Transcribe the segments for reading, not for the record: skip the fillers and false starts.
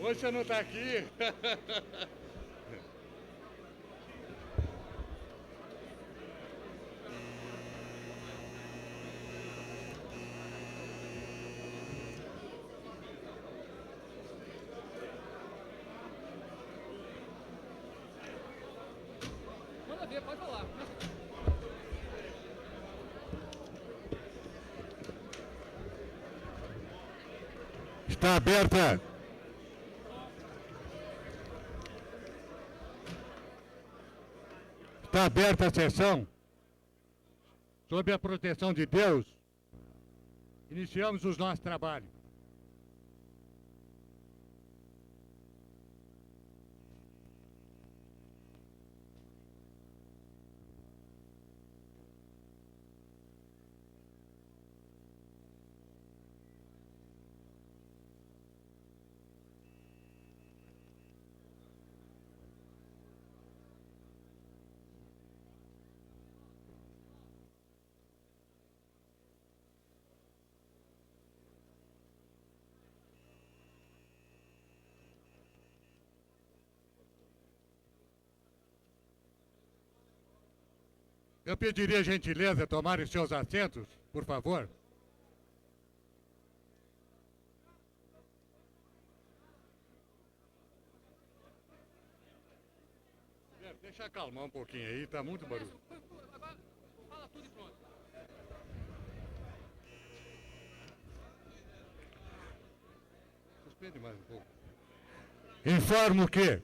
Hoje você não está aqui. Manda ver, pode falar. Está aberta. Está aberta a sessão. Sob a proteção de Deus, iniciamos os nossos trabalhos. Eu pediria a gentileza tomarem seus assentos, por favor. Deixa acalmar um pouquinho aí, tá muito barulho. Agora fala tudo e pronto. Suspende mais um pouco. Informo que,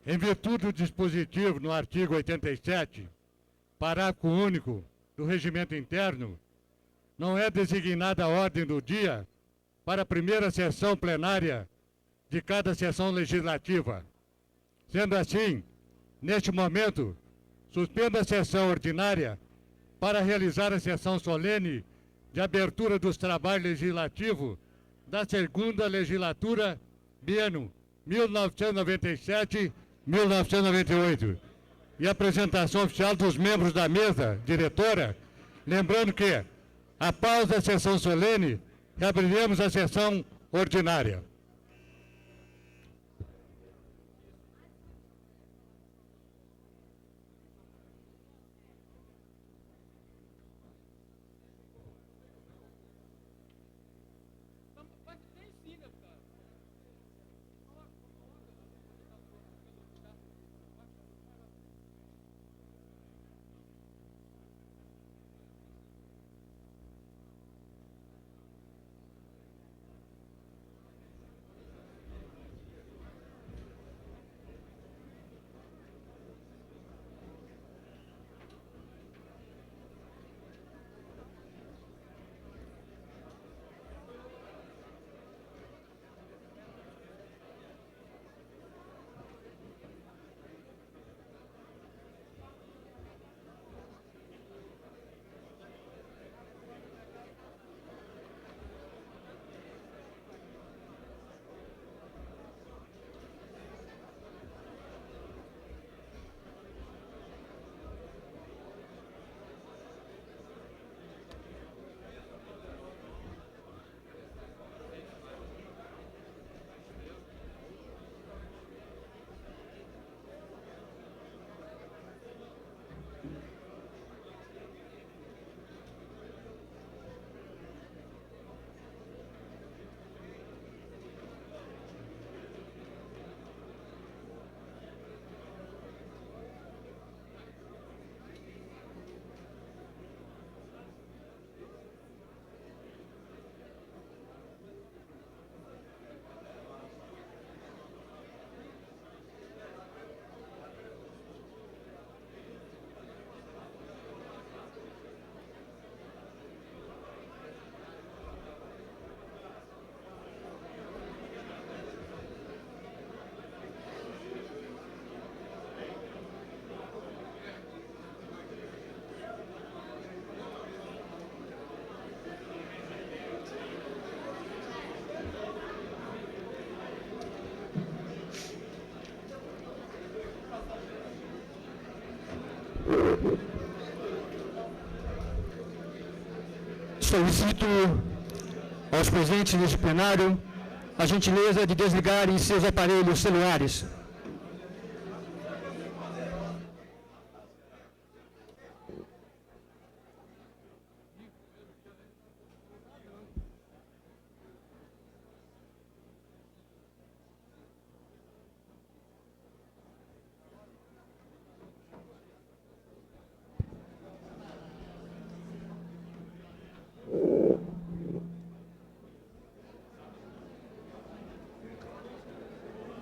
em virtude do dispositivo no artigo 87, parágrafo único do Regimento Interno, não é designada a ordem do dia para a primeira sessão plenária de cada sessão legislativa. Sendo assim, neste momento, suspendo a sessão ordinária para realizar a sessão solene de abertura dos trabalhos legislativos da segunda legislatura, biênio 1997-1998. E apresentação oficial dos membros da mesa diretora, lembrando que, após a sessão solene, reabriremos a sessão ordinária. Tem sim, né, cara? Solicito aos presentes neste plenário a gentileza de desligarem seus aparelhos celulares.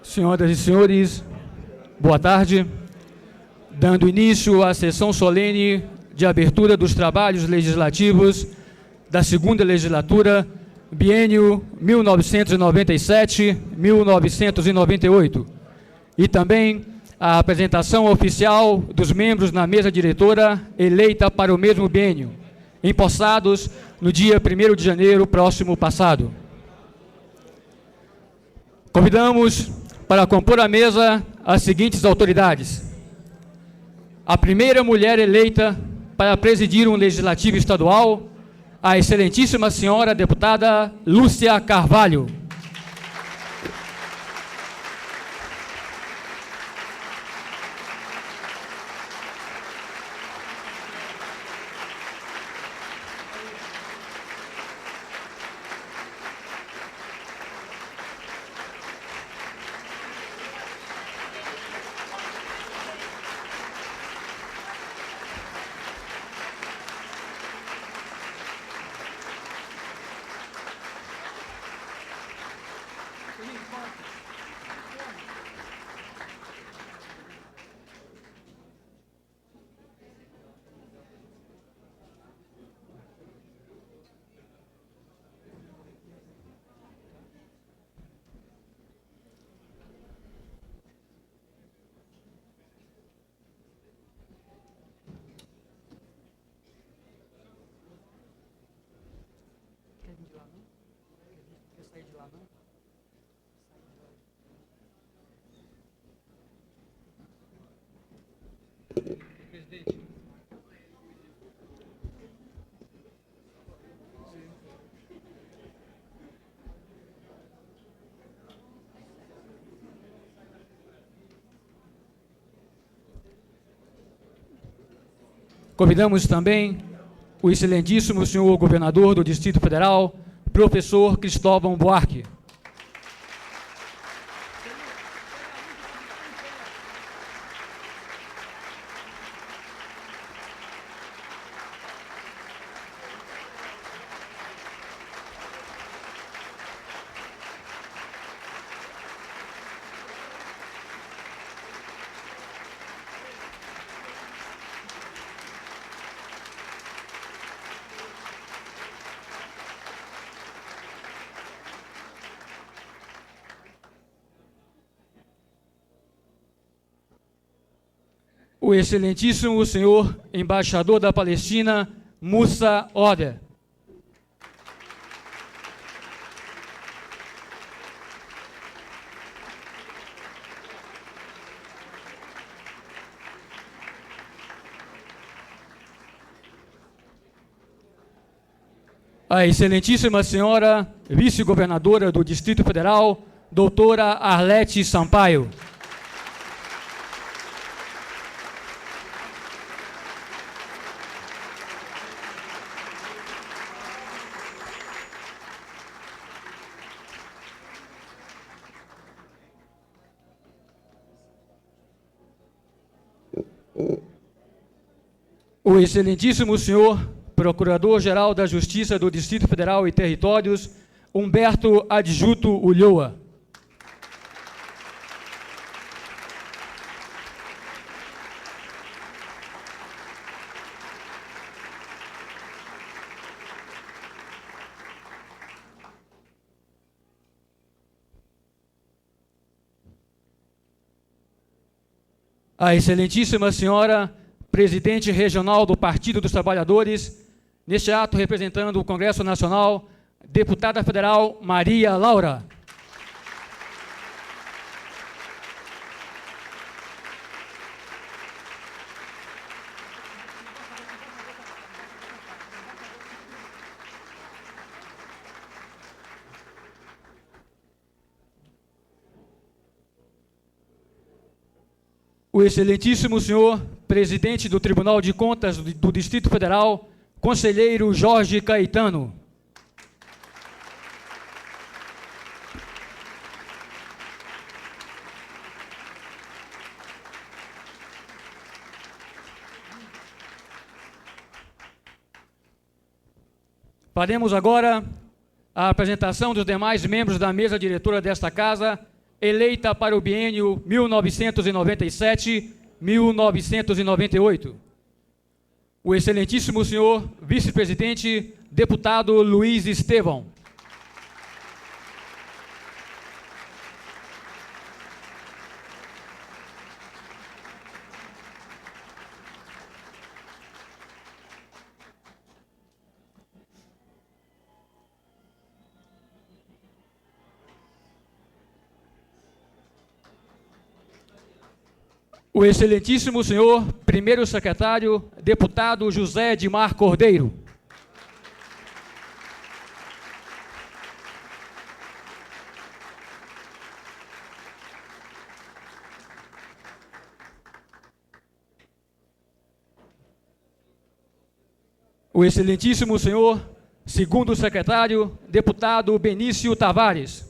Senhoras e senhores, boa tarde. Dando início à sessão solene de abertura dos trabalhos legislativos da segunda legislatura, biênio 1997-1998, e também a apresentação oficial dos membros na mesa diretora eleita para o mesmo biênio, empossados no dia 1º de janeiro próximo passado. Convidamos para compor a mesa as seguintes autoridades. A primeira mulher eleita para presidir um legislativo estadual, a excelentíssima senhora deputada Lúcia Carvalho. Convidamos também o excelentíssimo senhor governador do Distrito Federal, professor Cristóvão Buarque. O excelentíssimo senhor embaixador da Palestina, Mussa Oder. A excelentíssima senhora vice-governadora do Distrito Federal, doutora Arlete Sampaio. O excelentíssimo senhor Procurador-Geral da Justiça do Distrito Federal e Territórios, Humberto Adjuto Ulloa. A excelentíssima senhora Presidente Regional do Partido dos Trabalhadores, neste ato representando o Congresso Nacional, Deputada Federal Maria Laura. o excelentíssimo senhor presidente do Tribunal de Contas do Distrito Federal, conselheiro Jorge Caetano. Faremos agora a apresentação dos demais membros da mesa diretora desta casa, eleita para o biênio 1997-1998. O excelentíssimo senhor vice-presidente, deputado Luiz Estevão. O excelentíssimo senhor primeiro secretário, deputado José Edmar Cordeiro. O excelentíssimo senhor segundo secretário, deputado Benício Tavares.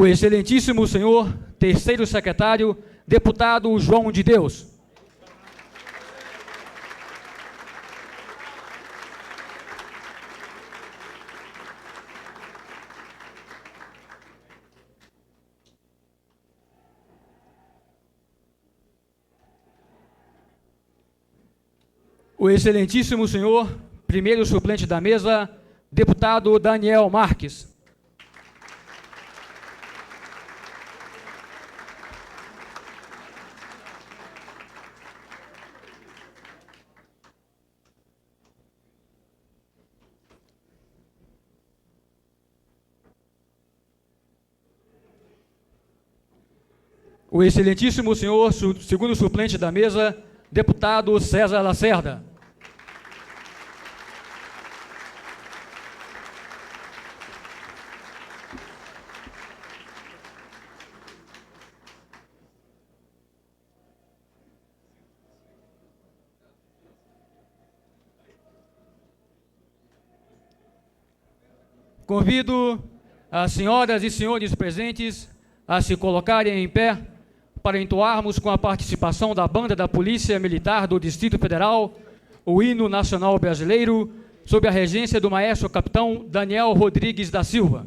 O excelentíssimo senhor terceiro secretário, deputado João de Deus. O excelentíssimo senhor primeiro suplente da mesa, deputado Daniel Marques. O excelentíssimo senhor segundo suplente da mesa, deputado César Lacerda. Convido as senhoras e senhores presentes a se colocarem em pé para entoarmos com a participação da Banda da Polícia Militar do Distrito Federal o hino nacional brasileiro, sob a regência do maestro capitão Daniel Rodrigues da Silva.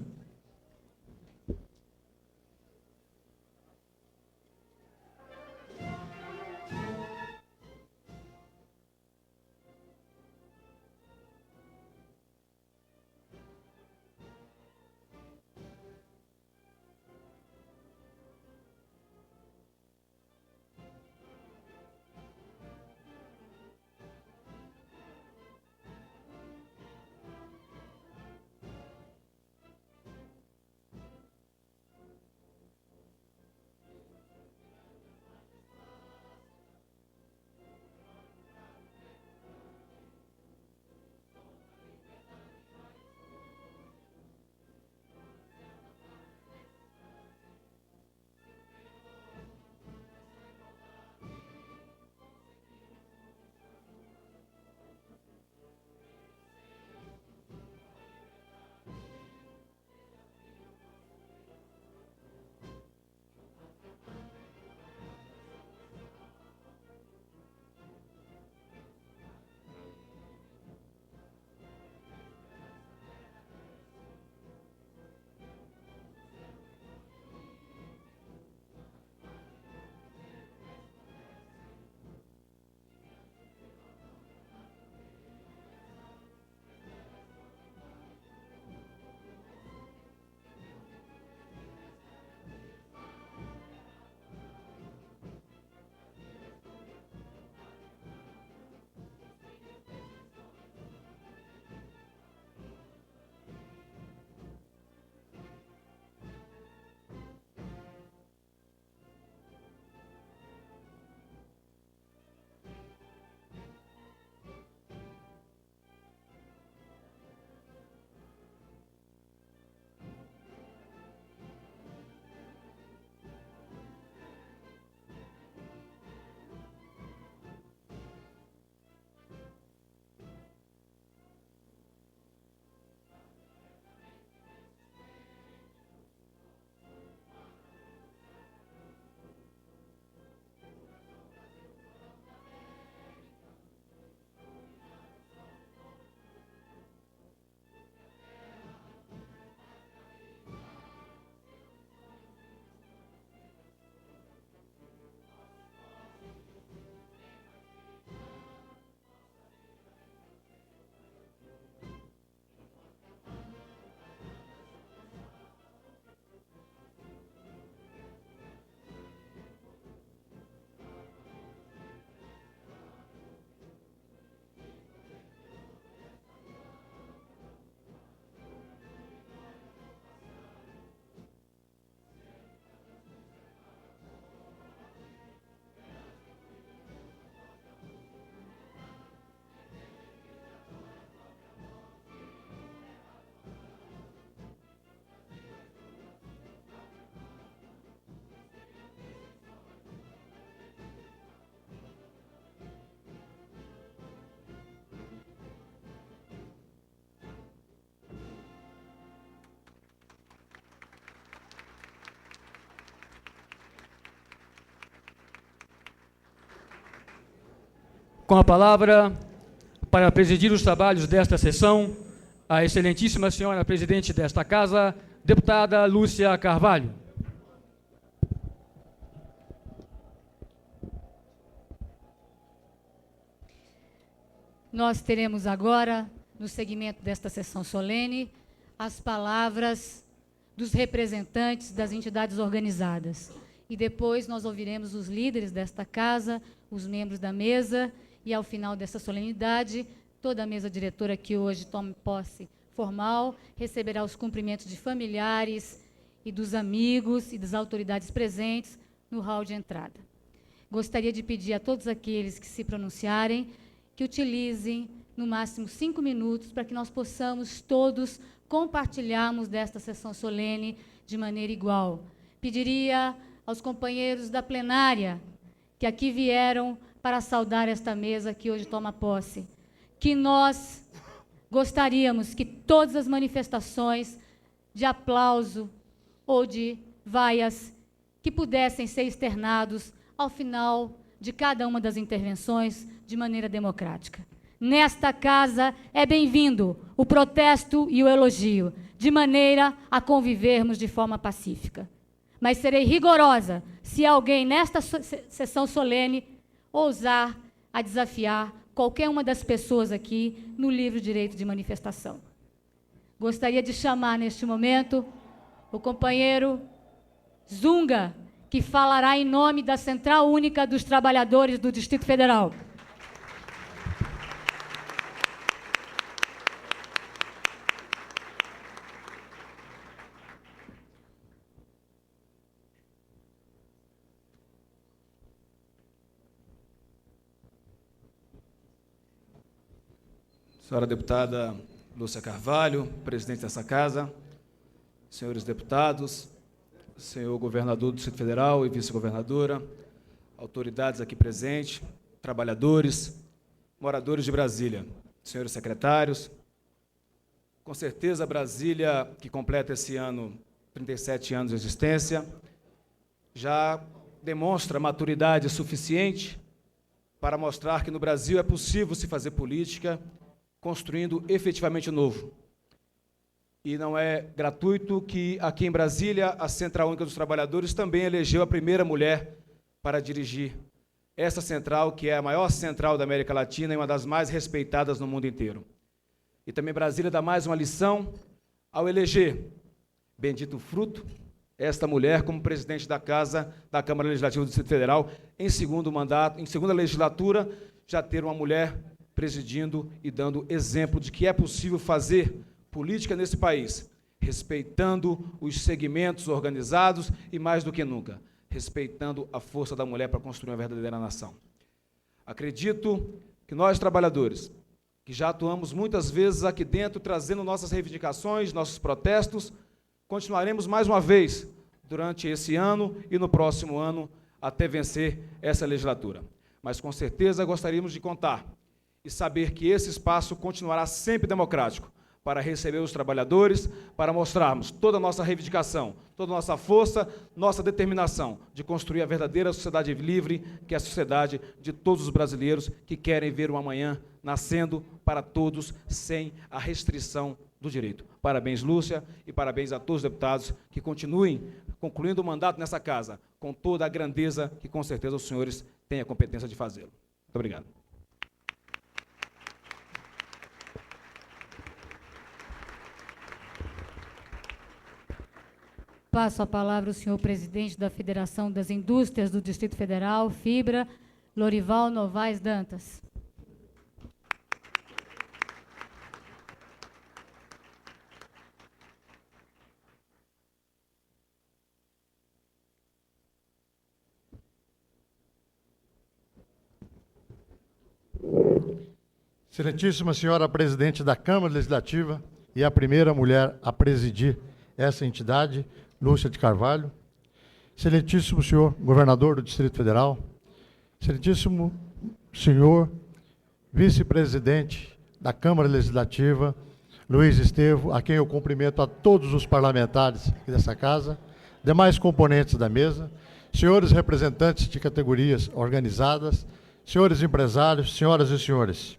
Com a palavra, para presidir os trabalhos desta sessão, a excelentíssima senhora presidente desta Casa, deputada Lúcia Carvalho. Nós teremos agora, no segmento desta sessão solene, as palavras dos representantes das entidades organizadas. E depois nós ouviremos os líderes desta Casa, os membros da mesa, e ao final dessa solenidade, toda a mesa diretora que hoje tome posse formal receberá os cumprimentos de familiares e dos amigos e das autoridades presentes no hall de entrada. Gostaria de pedir a todos aqueles que se pronunciarem que utilizem no máximo 5 minutos para que nós possamos todos compartilharmos desta sessão solene de maneira igual. Pediria aos companheiros da plenária que aqui vieram para saudar esta mesa que hoje toma posse, que nós gostaríamos que todas as manifestações de aplauso ou de vaias que pudessem ser externados ao final de cada uma das intervenções de maneira democrática. Nesta Casa é bem-vindo o protesto e o elogio, de maneira a convivermos de forma pacífica. Mas serei rigorosa se alguém, nesta sessão solene, ousar a desafiar qualquer uma das pessoas aqui no livre direito de manifestação. Gostaria de chamar, neste momento, o companheiro Zunga, que falará em nome da Central Única dos Trabalhadores do Distrito Federal. Senhora deputada Lúcia Carvalho, presidente dessa Casa, senhores deputados, senhor governador do Distrito Federal e vice-governadora, autoridades aqui presentes, trabalhadores, moradores de Brasília, senhores secretários. Com certeza, Brasília, que completa esse ano 37 anos de existência, já demonstra maturidade suficiente para mostrar que no Brasil é possível se fazer política construindo efetivamente o novo. E não é gratuito que aqui em Brasília a Central Única dos Trabalhadores também elegeu a primeira mulher para dirigir essa central, que é a maior central da América Latina e uma das mais respeitadas no mundo inteiro. E também Brasília dá mais uma lição ao eleger, bendito fruto, esta mulher como presidente da Casa, da Câmara Legislativa do Distrito Federal, em segundo mandato, em segunda legislatura, já ter uma mulher presidindo e dando exemplo de que é possível fazer política nesse país, respeitando os segmentos organizados e, mais do que nunca, respeitando a força da mulher para construir uma verdadeira nação. Acredito que nós, trabalhadores, que já atuamos muitas vezes aqui dentro, trazendo nossas reivindicações, nossos protestos, continuaremos mais uma vez durante esse ano e no próximo ano, até vencer essa legislatura. Mas, com certeza, gostaríamos de contar e saber que esse espaço continuará sempre democrático, para receber os trabalhadores, para mostrarmos toda a nossa reivindicação, toda a nossa força, nossa determinação de construir a verdadeira sociedade livre, que é a sociedade de todos os brasileiros que querem ver um amanhã nascendo para todos, sem a restrição do direito. Parabéns, Lúcia, e parabéns a todos os deputados que continuem concluindo o mandato nessa Casa, com toda a grandeza que, com certeza, os senhores têm a competência de fazê-lo. Muito obrigado. Passo a palavra ao senhor presidente da Federação das Indústrias do Distrito Federal, FIBRA, Lorival Novaes Dantas. Excelentíssima senhora presidente da Câmara Legislativa e a primeira mulher a presidir essa entidade, Lúcia de Carvalho, excelentíssimo senhor governador do Distrito Federal, excelentíssimo senhor vice-presidente da Câmara Legislativa, Luiz Estevo, a quem eu cumprimento a todos os parlamentares dessa casa, demais componentes da mesa, senhores representantes de categorias organizadas, senhores empresários, senhoras e senhores,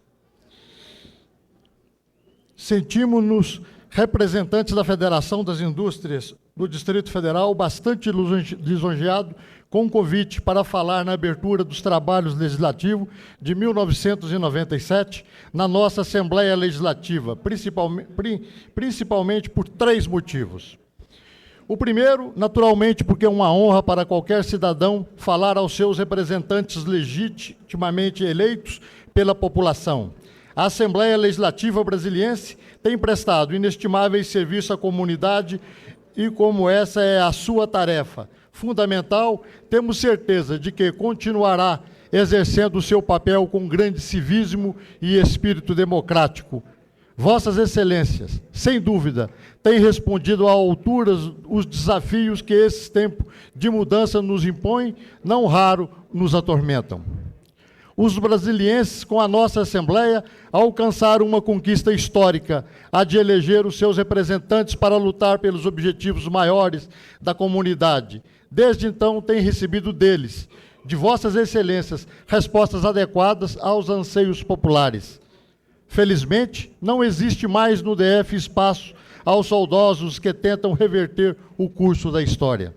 sentimos-nos representantes da Federação das Indústrias do Distrito Federal bastante lisonjeado com o convite para falar na abertura dos trabalhos legislativos de 1997 na nossa Assembleia Legislativa, principalmente por 3 motivos. O primeiro, naturalmente, porque é uma honra para qualquer cidadão falar aos seus representantes legitimamente eleitos pela população. A Assembleia Legislativa Brasiliense tem prestado inestimáveis serviços à comunidade e, como essa é a sua tarefa fundamental, temos certeza de que continuará exercendo o seu papel com grande civismo e espírito democrático. Vossas Excelências, sem dúvida, têm respondido à altura os desafios que esse tempo de mudança nos impõe, não raro nos atormentam. Os brasilienses, com a nossa Assembleia, alcançaram uma conquista histórica, a de eleger os seus representantes para lutar pelos objetivos maiores da comunidade. Desde então, têm recebido deles, de Vossas Excelências, respostas adequadas aos anseios populares. Felizmente, não existe mais no DF espaço aos saudosos que tentam reverter o curso da história.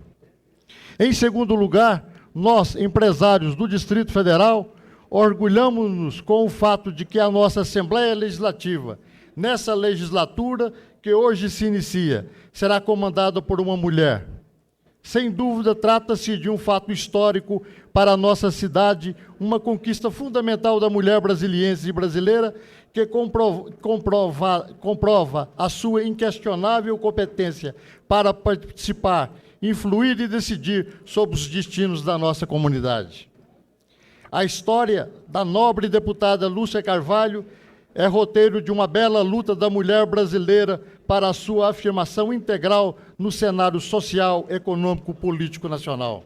Em segundo lugar, nós, empresários do Distrito Federal, orgulhamos-nos com o fato de que a nossa Assembleia Legislativa, nessa legislatura que hoje se inicia, será comandada por uma mulher. Sem dúvida, trata-se de um fato histórico para a nossa cidade, uma conquista fundamental da mulher brasiliense e brasileira, que comprova a sua inquestionável competência para participar, influir e decidir sobre os destinos da nossa comunidade. A história da nobre deputada Lúcia Carvalho é roteiro de uma bela luta da mulher brasileira para a sua afirmação integral no cenário social, econômico, político nacional.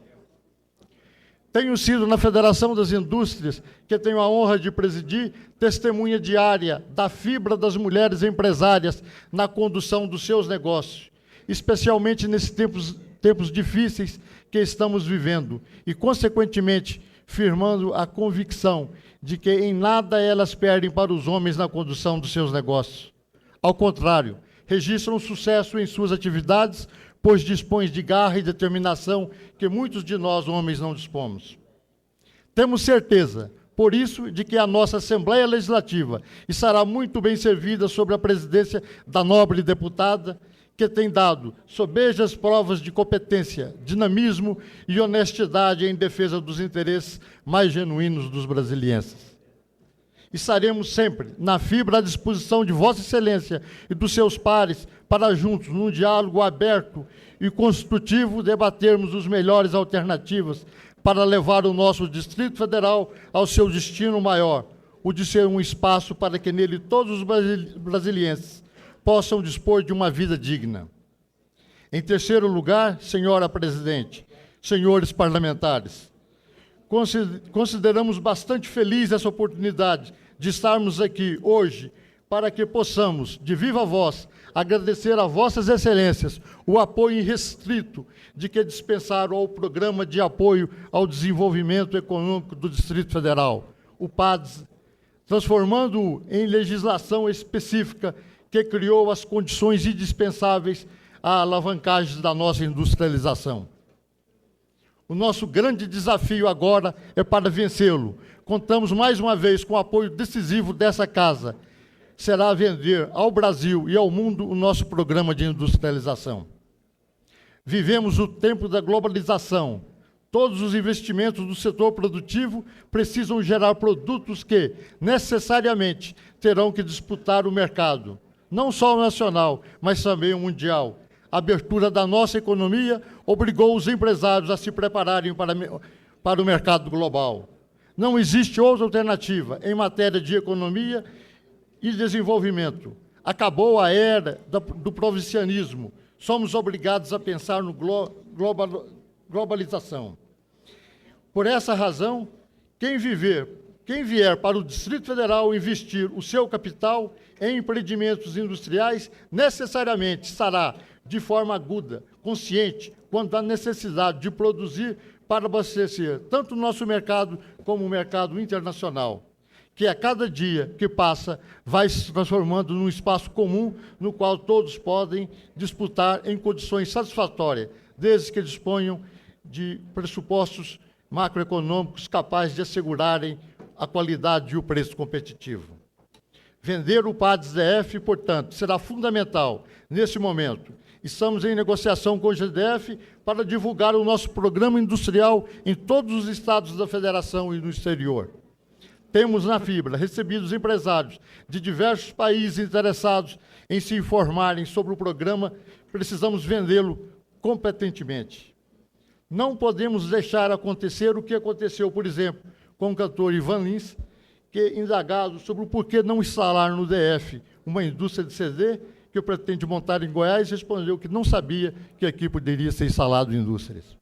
Tenho sido, na Federação das Indústrias, que tenho a honra de presidir, testemunha diária da fibra das mulheres empresárias na condução dos seus negócios, especialmente nesses tempos difíceis que estamos vivendo, e, consequentemente, firmando a convicção de que em nada elas perdem para os homens na condução dos seus negócios. Ao contrário, registram sucesso em suas atividades, pois dispõem de garra e determinação que muitos de nós, homens, não dispomos. Temos certeza, por isso, de que a nossa Assembleia Legislativa estará muito bem servida sob a presidência da nobre deputada, que tem dado sobejas provas de competência, dinamismo e honestidade em defesa dos interesses mais genuínos dos brasilienses. Estaremos sempre na fibra à disposição de Vossa Excelência e dos seus pares para juntos, num diálogo aberto e construtivo, debatermos as melhores alternativas para levar o nosso Distrito Federal ao seu destino maior, o de ser um espaço para que nele todos os brasilienses possam dispor de uma vida digna. Em terceiro lugar, senhora presidente, senhores parlamentares, consideramos bastante feliz essa oportunidade de estarmos aqui hoje para que possamos, de viva voz, agradecer a Vossas Excelências o apoio irrestrito de que dispensaram ao Programa de Apoio ao Desenvolvimento Econômico do Distrito Federal, o PADES, transformando-o em legislação específica que criou as condições indispensáveis à alavancagem da nossa industrialização. O nosso grande desafio agora é para vencê-lo. Contamos mais uma vez com o apoio decisivo dessa casa. Será vender ao Brasil e ao mundo o nosso programa de industrialização. Vivemos o tempo da globalização. Todos os investimentos do setor produtivo precisam gerar produtos que, necessariamente, terão que disputar o mercado, não só o nacional, mas também o mundial. A abertura da nossa economia obrigou os empresários a se prepararem para o mercado global. Não existe outra alternativa em matéria de economia e desenvolvimento. Acabou a era do provincianismo. Somos obrigados a pensar no globalização. Por essa razão, quem vier para o Distrito Federal investir o seu capital em empreendimentos industriais, necessariamente estará de forma aguda, consciente, quanto à necessidade de produzir para abastecer tanto o nosso mercado como o mercado internacional, que a cada dia que passa vai se transformando num espaço comum no qual todos podem disputar em condições satisfatórias, desde que disponham de pressupostos macroeconômicos capazes de assegurarem a qualidade e o preço competitivo. Vender o PADS-DF, portanto, será fundamental nesse momento. Estamos em negociação com o GDF para divulgar o nosso programa industrial em todos os estados da Federação e no exterior. Temos na Fibra recebido empresários de diversos países interessados em se informarem sobre o programa, precisamos vendê-lo competentemente. Não podemos deixar acontecer o que aconteceu, por exemplo, com o cantor Ivan Lins, que, indagado sobre o porquê não instalar no DF uma indústria de CD, que pretende montar em Goiás, respondeu que não sabia que aqui poderia ser instalado indústrias.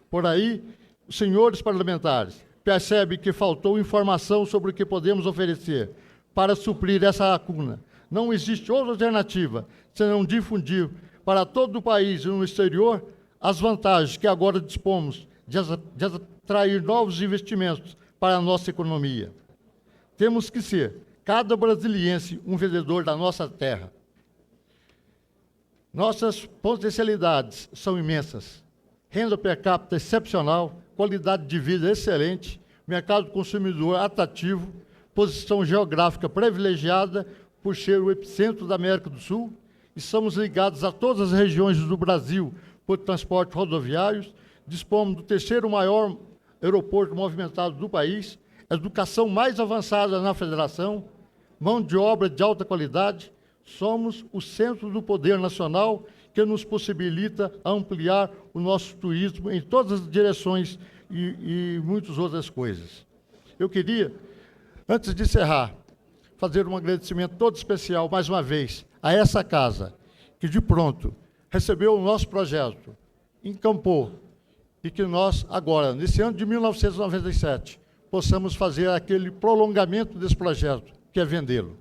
Por aí, os senhores parlamentares percebem que faltou informação sobre o que podemos oferecer para suprir essa lacuna. Não existe outra alternativa senão difundir para todo o país e no exterior as vantagens que agora dispomos de atrair novos investimentos para a nossa economia. Temos que ser, cada brasiliense, um vendedor da nossa terra. Nossas potencialidades são imensas. Renda per capita excepcional, qualidade de vida excelente, mercado consumidor atrativo, posição geográfica privilegiada por ser o epicentro da América do Sul, e somos ligados a todas as regiões do Brasil por transportes rodoviários, dispomos do terceiro maior aeroporto movimentado do país, educação mais avançada na federação, mão de obra de alta qualidade, somos o centro do poder nacional que nos possibilita ampliar o nosso turismo em todas as direções e muitas outras coisas. Eu queria, antes de encerrar, fazer um agradecimento todo especial, mais uma vez, a essa casa, que de pronto recebeu o nosso projeto, encampou, e que nós, agora, nesse ano de 1997, possamos fazer aquele prolongamento desse projeto, que é vendê-lo,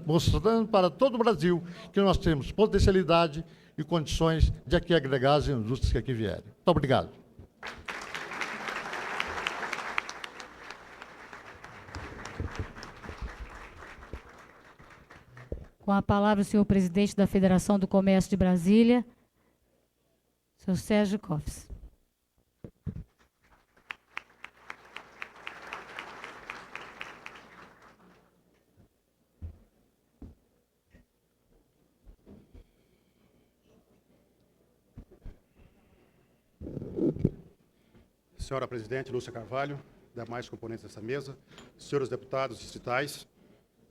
mostrando para todo o Brasil que nós temos potencialidade e condições de aqui agregar as indústrias que aqui vierem. Muito obrigado. Com a palavra, o senhor presidente da Federação do Comércio de Brasília, senhor Sérgio Cofres. Senhora presidente Lúcia Carvalho, demais componentes dessa mesa, senhores deputados distritais,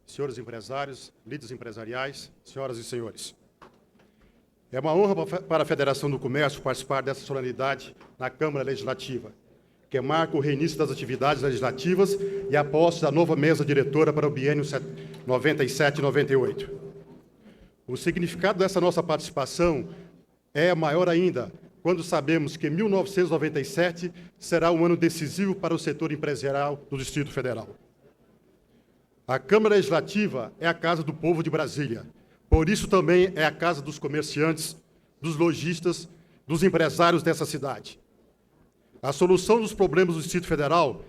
senhores empresários, líderes empresariais, senhoras e senhores. É uma honra para a Federação do Comércio participar dessa solenidade na Câmara Legislativa, que marca o reinício das atividades legislativas e a posse da nova mesa diretora para o biênio 97-98. O significado dessa nossa participação é maior ainda quando sabemos que 1997 será um ano decisivo para o setor empresarial do Distrito Federal. A Câmara Legislativa é a casa do povo de Brasília, por isso também é a casa dos comerciantes, dos lojistas, dos empresários dessa cidade. A solução dos problemas do Distrito Federal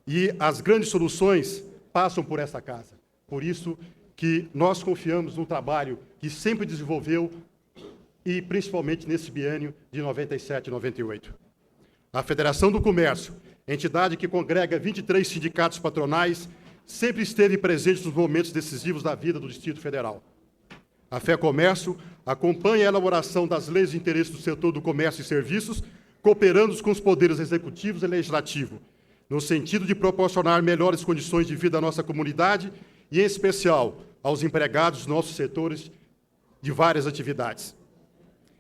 e as grandes soluções passam por essa casa. Por isso que nós confiamos no trabalho que sempre desenvolveu e principalmente nesse biênio de 97 e 98. A Federação do Comércio, entidade que congrega 23 sindicatos patronais, sempre esteve presente nos momentos decisivos da vida do Distrito Federal. A FEComércio acompanha a elaboração das leis de interesse do setor do comércio e serviços, cooperando com os poderes executivos e legislativo, no sentido de proporcionar melhores condições de vida à nossa comunidade e, em especial, aos empregados dos nossos setores de várias atividades.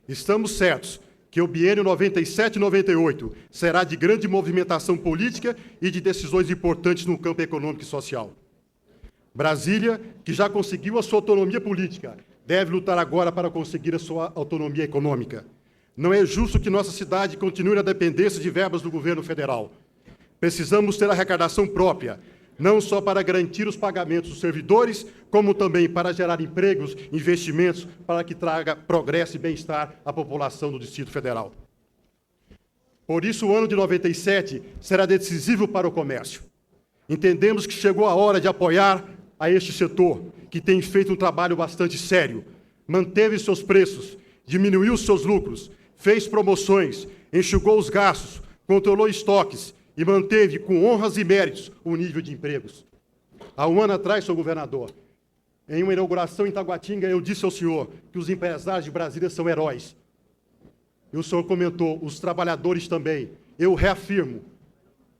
Estamos certos que o biênio 97 e 98 será de grande movimentação política e de decisões importantes no campo econômico e social. Brasília, que já conseguiu a sua autonomia política, deve lutar agora para conseguir a sua autonomia econômica. Não é justo que nossa cidade continue na dependência de verbas do governo federal. Precisamos ter arrecadação própria, não só para garantir os pagamentos dos servidores, como também para gerar empregos, investimentos, para que traga progresso e bem-estar à população do Distrito Federal. Por isso, o ano de 97 será decisivo para o comércio. Entendemos que chegou a hora de apoiar a este setor, que tem feito um trabalho bastante sério, manteve seus preços, diminuiu seus lucros, fez promoções, enxugou os gastos, controlou estoques e manteve, com honras e méritos, o nível de empregos. Há um ano atrás, senhor governador, em uma inauguração em Taguatinga, eu disse ao senhor que os empresários de Brasília são heróis. E o senhor comentou, os trabalhadores também. Eu reafirmo,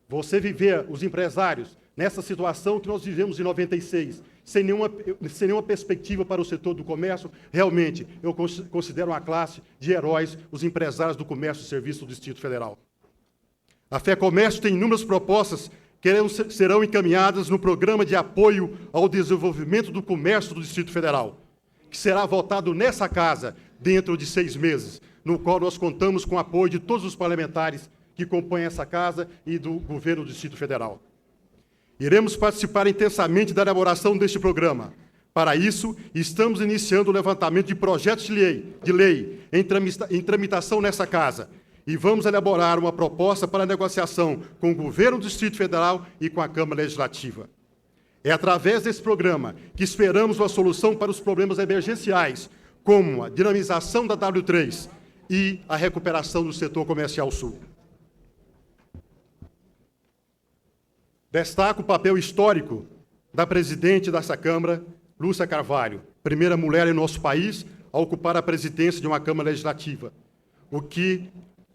você viver, os empresários, nessa situação que nós vivemos em 96, sem nenhuma perspectiva para o setor do comércio, realmente, eu considero uma classe de heróis os empresários do comércio e serviço do Distrito Federal. A Fé Comércio tem inúmeras propostas que serão encaminhadas no Programa de Apoio ao Desenvolvimento do Comércio do Distrito Federal, que será votado nessa casa dentro de 6 meses, no qual nós contamos com o apoio de todos os parlamentares que compõem essa casa e do governo do Distrito Federal. Iremos participar intensamente da elaboração deste programa. Para isso, estamos iniciando o levantamento de projetos de lei em tramitação nessa casa e vamos elaborar uma proposta para negociação com o governo do Distrito Federal e com a Câmara Legislativa. É através desse programa que esperamos uma solução para os problemas emergenciais, como a dinamização da W3 e a recuperação do setor comercial sul. Destaco o papel histórico da presidente dessa Câmara, Lúcia Carvalho, primeira mulher em nosso país a ocupar a presidência de uma Câmara Legislativa, o que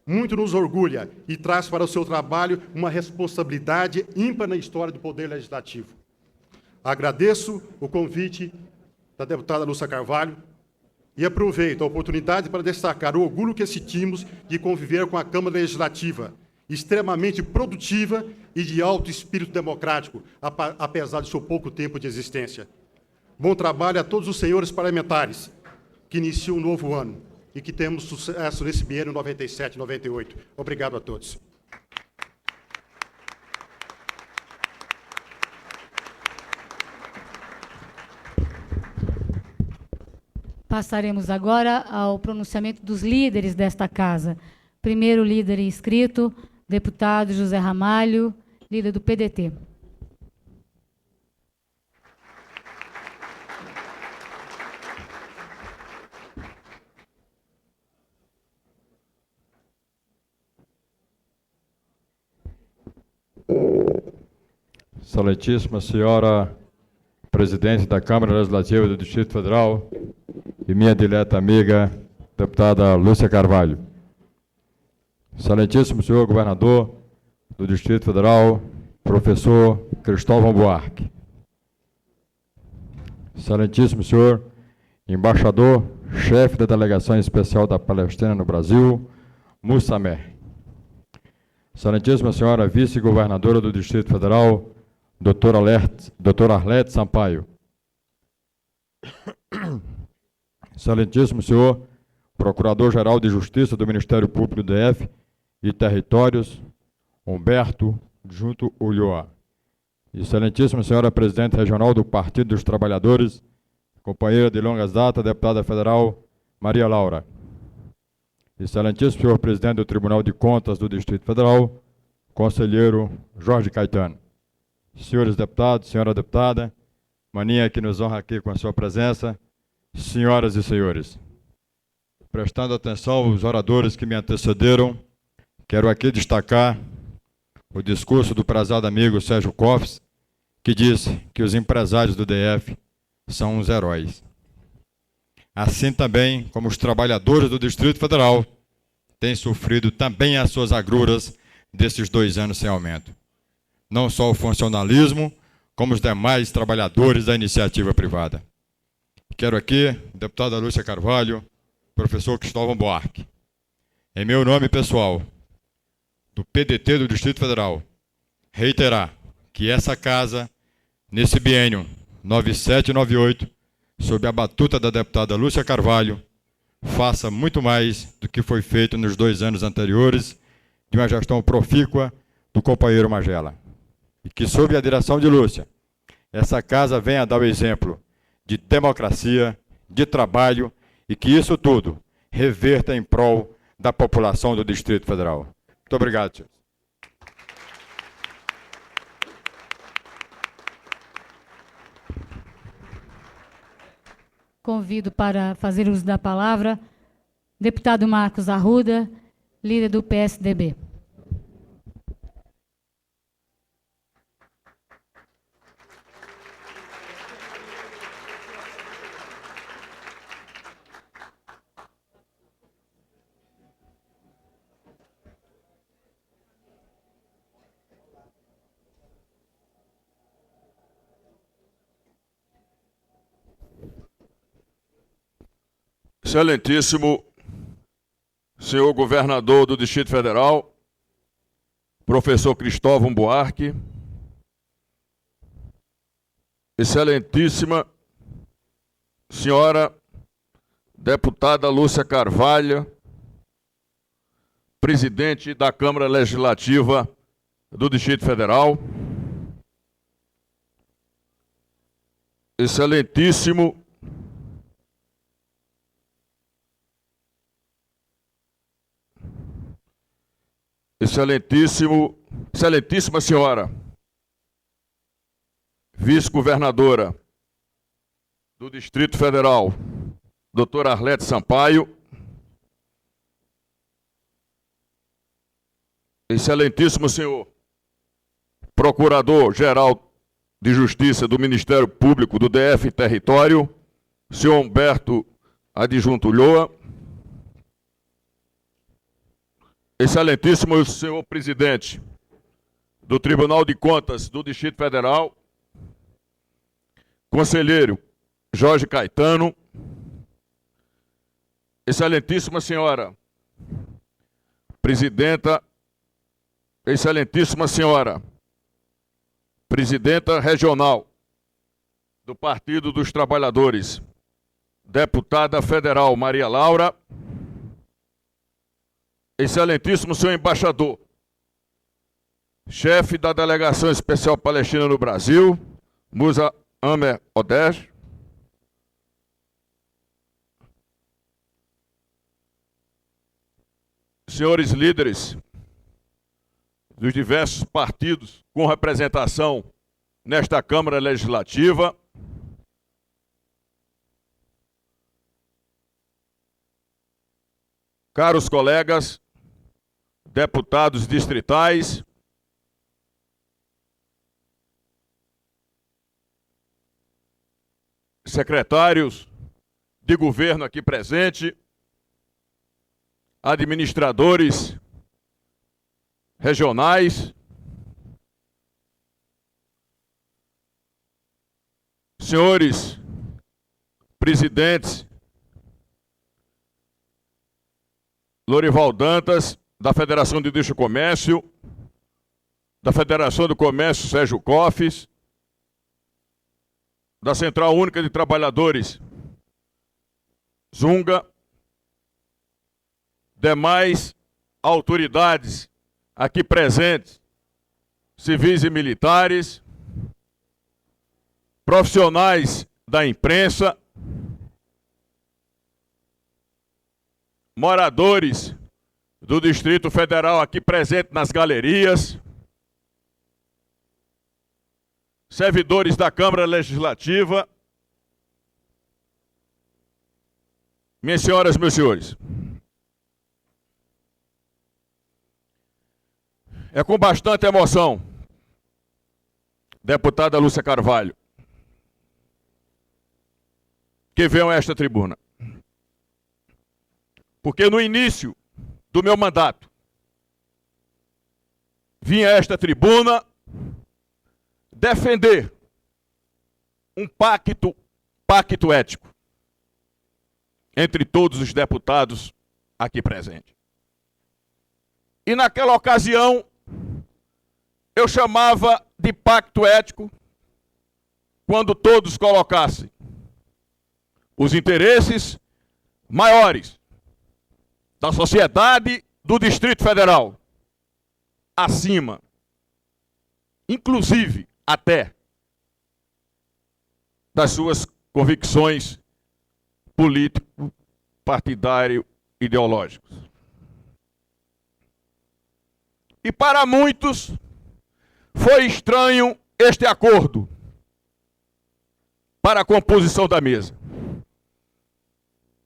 muito nos orgulha e traz para o seu trabalho uma responsabilidade ímpar na história do Poder Legislativo. Agradeço o convite da deputada Lúcia Carvalho e aproveito a oportunidade para destacar o orgulho que sentimos de conviver com a Câmara Legislativa, extremamente produtiva e de alto espírito democrático, apesar de seu pouco tempo de existência. Bom trabalho a todos os senhores parlamentares que iniciam um novo ano e que temos sucesso nesse biênio 97 e 98. Obrigado a todos. Passaremos agora ao pronunciamento dos líderes desta casa. Primeiro líder inscrito, deputado José Ramalho, líder do PDT. Excelentíssima senhora presidente da Câmara Legislativa do Distrito Federal e minha dileta amiga, deputada Lúcia Carvalho. Excelentíssimo senhor governador do Distrito Federal, professor Cristóvão Buarque. Excelentíssimo senhor embaixador, chefe da Delegação Especial da Palestina no Brasil, Mussamer. Excelentíssima senhora vice-governadora do Distrito Federal, doutora Arlete Sampaio. Excelentíssimo senhor Procurador-Geral de Justiça do Ministério Público do DF e Territórios, Humberto Junto Ulloa. Excelentíssima senhora Presidente Regional do Partido dos Trabalhadores, companheira de longas datas, deputada federal Maria Laura. Excelentíssimo senhor Presidente do Tribunal de Contas do Distrito Federal, conselheiro Jorge Caetano. Senhores deputados, senhora deputada, maninha que nos honra aqui com a sua presença, senhoras e senhores. Prestando atenção aos oradores que me antecederam, quero aqui destacar o discurso do prezado amigo Sérgio Cofres, que disse que os empresários do DF são uns heróis. Assim também como os trabalhadores do Distrito Federal têm sofrido também as suas agruras desses 2 anos sem aumento. Não só o funcionalismo, como os demais trabalhadores da iniciativa privada. Quero aqui, deputada Lúcia Carvalho, professor Cristóvão Buarque, em meu nome pessoal, do PDT do Distrito Federal, reiterar que essa casa, nesse biênio 97 e 98, sob a batuta da deputada Lúcia Carvalho, faça muito mais do que foi feito nos 2 anos anteriores de uma gestão profícua do companheiro Magela. E que, sob a direção de Lúcia, essa casa venha dar o exemplo de democracia, de trabalho e que isso tudo reverta em prol da população do Distrito Federal. Muito obrigado, senhor. Convido para fazer uso da palavra deputado Marcos Arruda, líder do PSDB. Excelentíssimo senhor governador do Distrito Federal, professor Cristóvão Buarque, excelentíssima senhora deputada Lúcia Carvalho, presidente da Câmara Legislativa do Distrito Federal, excelentíssima senhora vice-governadora do Distrito Federal, doutora Arlete Sampaio, excelentíssimo senhor procurador-geral de Justiça do Ministério Público do DF Território, senhor Humberto Adjunto Ulloa, excelentíssimo senhor presidente do Tribunal de Contas do Distrito Federal, conselheiro Jorge Caetano, excelentíssima senhora presidenta, excelentíssima senhora presidenta regional do Partido dos Trabalhadores, deputada federal Maria Laura, excelentíssimo senhor embaixador, chefe da Delegação Especial Palestina no Brasil, Musa Amer Odeh, senhores líderes dos diversos partidos com representação nesta Câmara Legislativa, caros colegas, deputados distritais, secretários de governo aqui presente, administradores regionais, senhores presidentes Lorival Dantas, da Federação de Indústria e Comércio, da Federação do Comércio Sérgio Cofes, da Central Única de Trabalhadores Zunga, demais autoridades aqui presentes, civis e militares, profissionais da imprensa, moradores do Distrito Federal aqui presentes nas galerias, servidores da Câmara Legislativa, minhas senhoras, meus senhores, é com bastante emoção, deputada Lúcia Carvalho, que venho a esta tribuna. Porque no início do meu mandato, vim a esta tribuna defender um pacto ético entre todos os deputados aqui presentes. E naquela ocasião, eu chamava de pacto ético quando todos colocassem os interesses maiores da sociedade do Distrito Federal acima, inclusive até das suas convicções político, partidário, ideológicos. E para muitos foi estranho este acordo para a composição da mesa.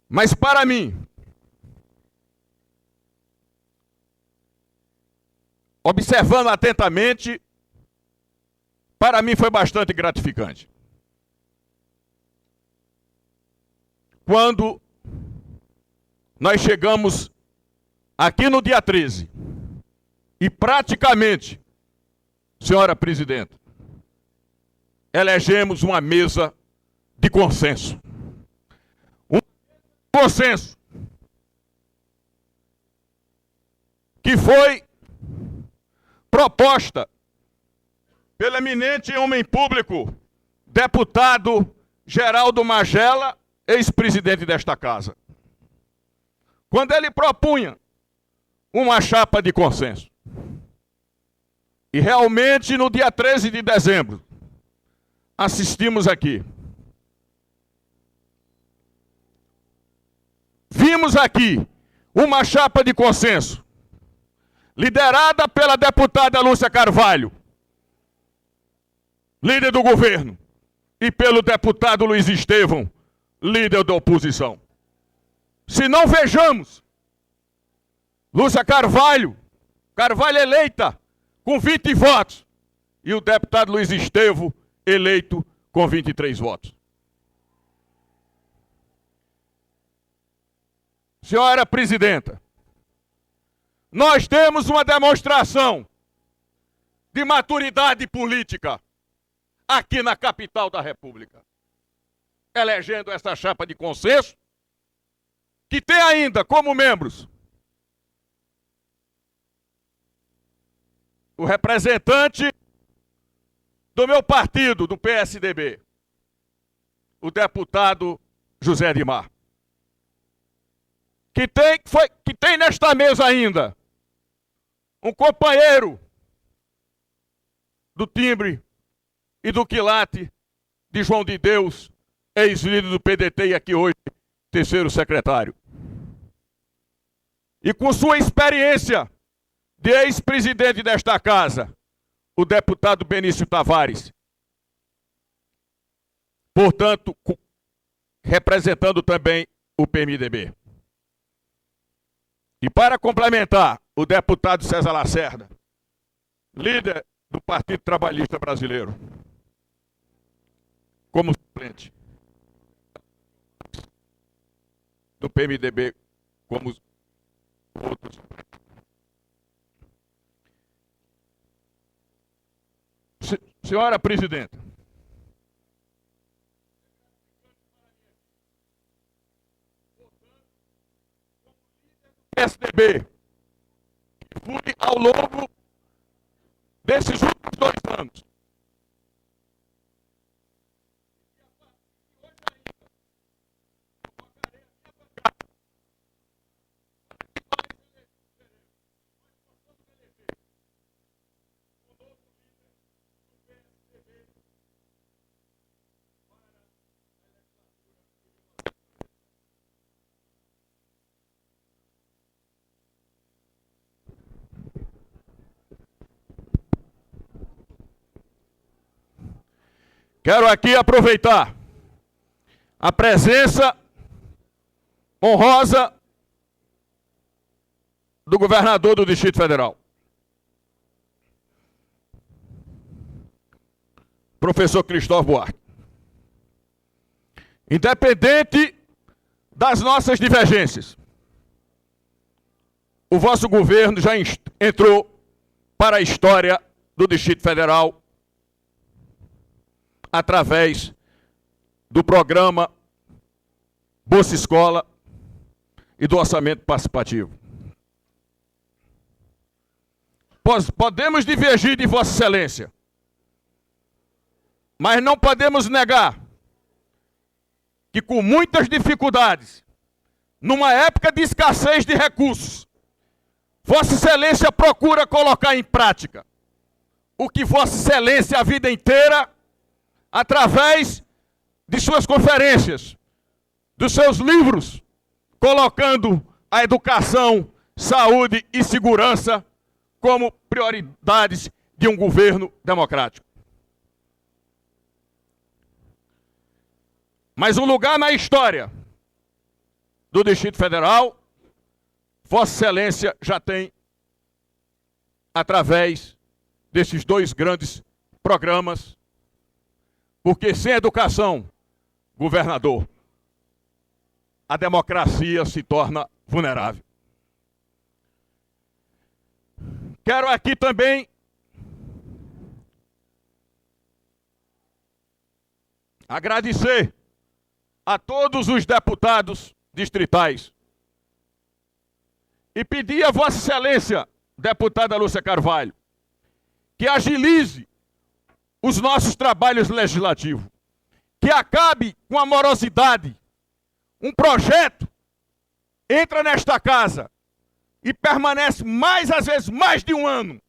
Mas para mim, observando atentamente, para mim foi bastante gratificante. Quando nós chegamos aqui no dia 13, e praticamente, senhora presidenta, elegemos uma mesa de consenso. Um consenso que foi proposta pelo eminente homem público, deputado Geraldo Magela, ex-presidente desta casa. Quando ele propunha uma chapa de consenso. E realmente, no dia 13 de dezembro, assistimos aqui. Vimos aqui uma chapa de consenso, liderada pela deputada Lúcia Carvalho, líder do governo, e pelo deputado Luiz Estevão, líder da oposição. Se não vejamos, Lúcia Carvalho eleita com 20 votos, e o deputado Luiz Estevão eleito com 23 votos. Senhora presidenta, nós temos uma demonstração de maturidade política aqui na capital da República, elegendo essa chapa de consenso, que tem ainda como membros o representante do meu partido, do PSDB, o deputado José Edmar, que tem nesta mesa ainda um companheiro do timbre e do quilate de João de Deus, ex-líder do PDT e aqui hoje, terceiro secretário. E com sua experiência de ex-presidente desta casa, o deputado Benício Tavares, portanto, representando também o PMDB. E para complementar, o deputado César Lacerda, líder do Partido Trabalhista Brasileiro, como suplente do PMDB, como outros. Senhora presidenta, PSDB, fui ao longo desses últimos 2 anos. Quero aqui aproveitar a presença honrosa do governador do Distrito Federal, professor Cristóvão Buarque. Independente das nossas divergências, o vosso governo já entrou para a história do Distrito Federal através do programa Bolsa Escola e do orçamento participativo. Podemos divergir de Vossa Excelência, mas não podemos negar que com muitas dificuldades, numa época de escassez de recursos, Vossa Excelência procura colocar em prática o que Vossa Excelência a vida inteira, através de suas conferências, dos seus livros, colocando a educação, saúde e segurança como prioridades de um governo democrático. Mas um lugar na história do Distrito Federal, Vossa Excelência já tem através desses dois grandes programas, porque sem educação, governador, a democracia se torna vulnerável. Quero aqui também agradecer a todos os deputados distritais e pedir a Vossa Excelência, deputada Lúcia Carvalho, que agilize os nossos trabalhos legislativos, que acabe com a morosidade. Um projeto entra nesta casa e permanece às vezes mais de um ano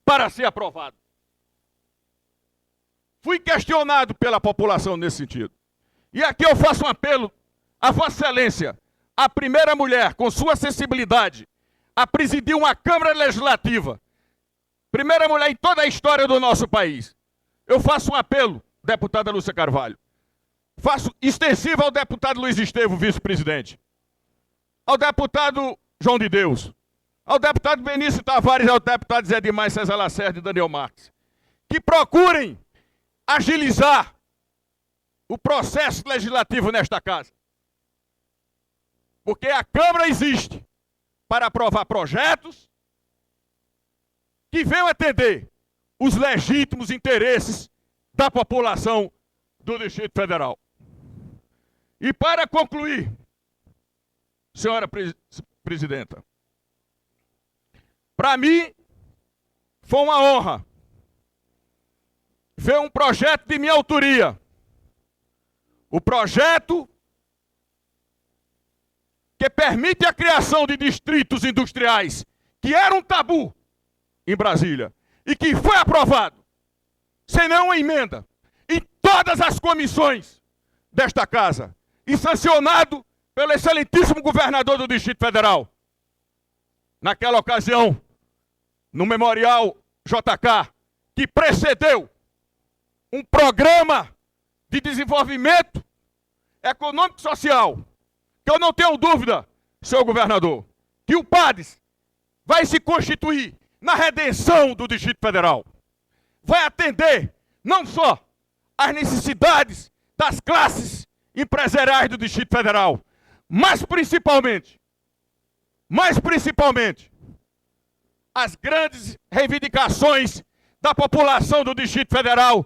para ser aprovado. Fui questionado pela população nesse sentido. E aqui eu faço um apelo a Vossa Excelência, a primeira mulher com sua sensibilidade a presidir uma Câmara Legislativa, primeira mulher em toda a história do nosso país. Eu faço um apelo, deputada Lúcia Carvalho, faço extensivo ao deputado Luiz Estevo, vice-presidente, ao deputado João de Deus, ao deputado Benício Tavares, ao deputado Zé Dimar, César Lacerda e Daniel Marques, que procurem agilizar o processo legislativo nesta casa. Porque a Câmara existe para aprovar projetos que venham atender os legítimos interesses da população do Distrito Federal. E para concluir, senhora presidenta, para mim foi uma honra ver um projeto de minha autoria, o projeto que permite a criação de distritos industriais, que era um tabu em Brasília, e que foi aprovado, sem nenhuma emenda, em todas as comissões desta casa, e sancionado pelo excelentíssimo governador do Distrito Federal. Naquela ocasião, no Memorial JK, que precedeu um programa de desenvolvimento econômico e social, que eu não tenho dúvida, senhor governador, que o PADES vai se constituir na redenção do Distrito Federal. Vai atender não só às necessidades das classes empresariais do Distrito Federal, mas principalmente, as grandes reivindicações da população do Distrito Federal,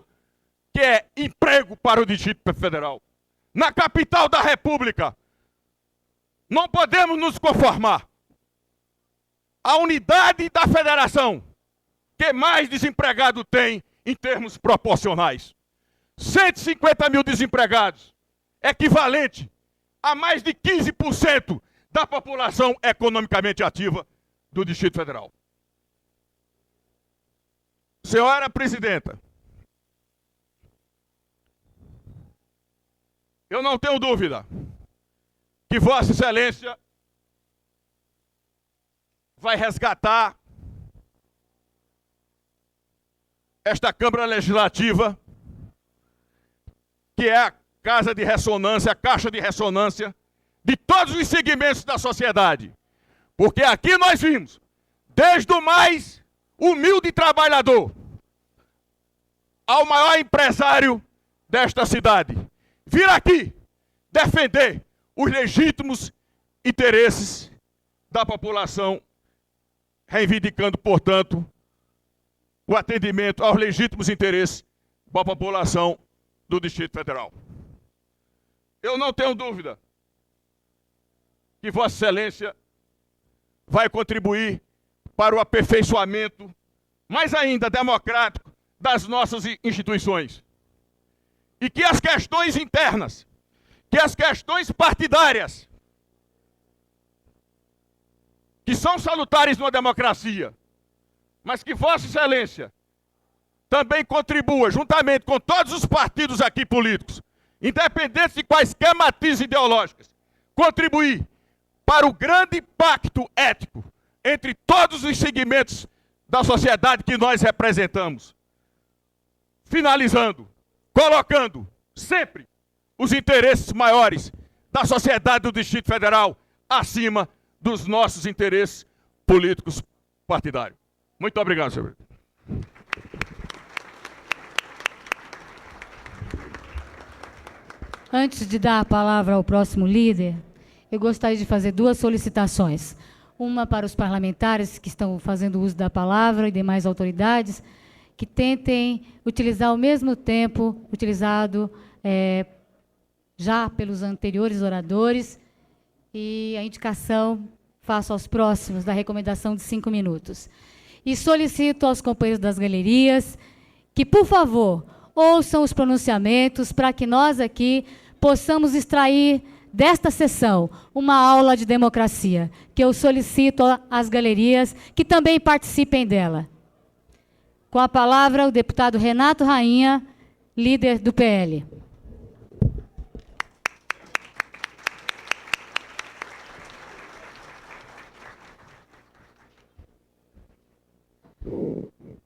que é emprego para o Distrito Federal. Na capital da República, não podemos nos conformar. A unidade da federação que mais desempregado tem em termos proporcionais. 150 mil desempregados, equivalente a mais de 15% da população economicamente ativa do Distrito Federal. Senhora presidenta, eu não tenho dúvida que Vossa Excelência vai resgatar esta Câmara Legislativa, que é a casa de ressonância, a caixa de ressonância de todos os segmentos da sociedade. Porque aqui nós vimos, desde o mais humilde trabalhador ao maior empresário desta cidade, vir aqui defender os legítimos interesses da população, reivindicando, portanto, o atendimento aos legítimos interesses da população do Distrito Federal. Eu não tenho dúvida que Vossa Excelência vai contribuir para o aperfeiçoamento, mais ainda democrático, das nossas instituições. E que as questões internas, que as questões partidárias, que são salutares numa democracia, mas que Vossa Excelência também contribua, juntamente com todos os partidos aqui políticos, independentes de quaisquer matizes ideológicas, contribuir para o grande pacto ético entre todos os segmentos da sociedade que nós representamos. Finalizando, colocando sempre os interesses maiores da sociedade do Distrito Federal acima dos nossos interesses políticos partidários. Muito obrigado, senhor presidente. Antes de dar a palavra ao próximo líder, eu gostaria de fazer duas solicitações. Uma para os parlamentares que estão fazendo uso da palavra e demais autoridades, que tentem utilizar o mesmo tempo utilizado já pelos anteriores oradores, e a indicação faço aos próximos da recomendação de 5 minutos. E solicito aos companheiros das galerias que, por favor, ouçam os pronunciamentos para que nós aqui possamos extrair desta sessão uma aula de democracia, que eu solicito às galerias que também participem dela. Com a palavra, o deputado Renato Rainha, líder do PL.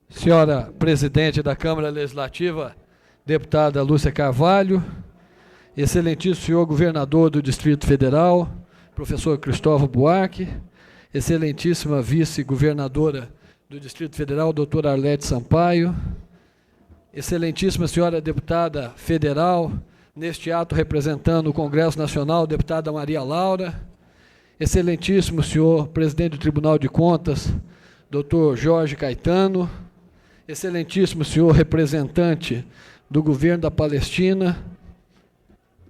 Senhora presidente da Câmara Legislativa, deputada Lúcia Carvalho, excelentíssimo senhor governador do Distrito Federal, professor Cristóvão Buarque, excelentíssima vice-governadora do Distrito Federal, doutora Arlete Sampaio, excelentíssima senhora deputada federal, neste ato representando o Congresso Nacional, deputada Maria Laura, excelentíssimo senhor presidente do Tribunal de Contas, doutor Jorge Caetano, excelentíssimo senhor representante do governo da Palestina,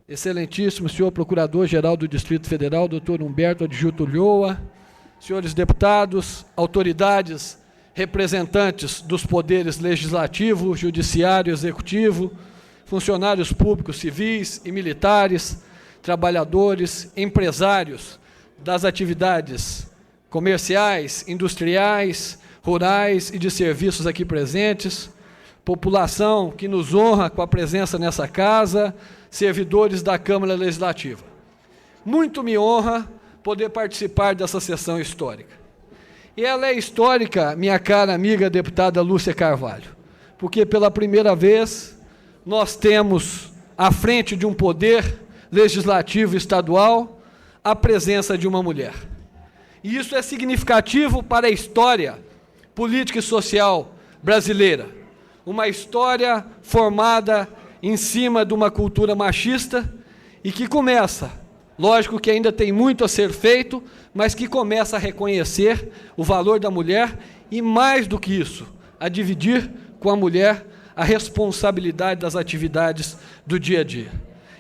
excelentíssimo senhor procurador-geral do Distrito Federal, doutor Humberto Adjuto Ulloa, senhores deputados, autoridades, representantes dos poderes legislativo, judiciário, executivo, funcionários públicos, civis e militares, trabalhadores, empresários das atividades comerciais, industriais, rurais e de serviços aqui presentes, população que nos honra com a presença nessa casa, servidores da Câmara Legislativa. Muito me honra poder participar dessa sessão histórica. E ela é histórica, minha cara amiga deputada Lúcia Carvalho, porque pela primeira vez nós temos, à frente de um poder legislativo estadual, a presença de uma mulher. E isso é significativo para a história política e social brasileira. Uma história formada em cima de uma cultura machista e que começa, lógico que ainda tem muito a ser feito, mas que começa a reconhecer o valor da mulher e, mais do que isso, a dividir com a mulher a responsabilidade das atividades do dia a dia.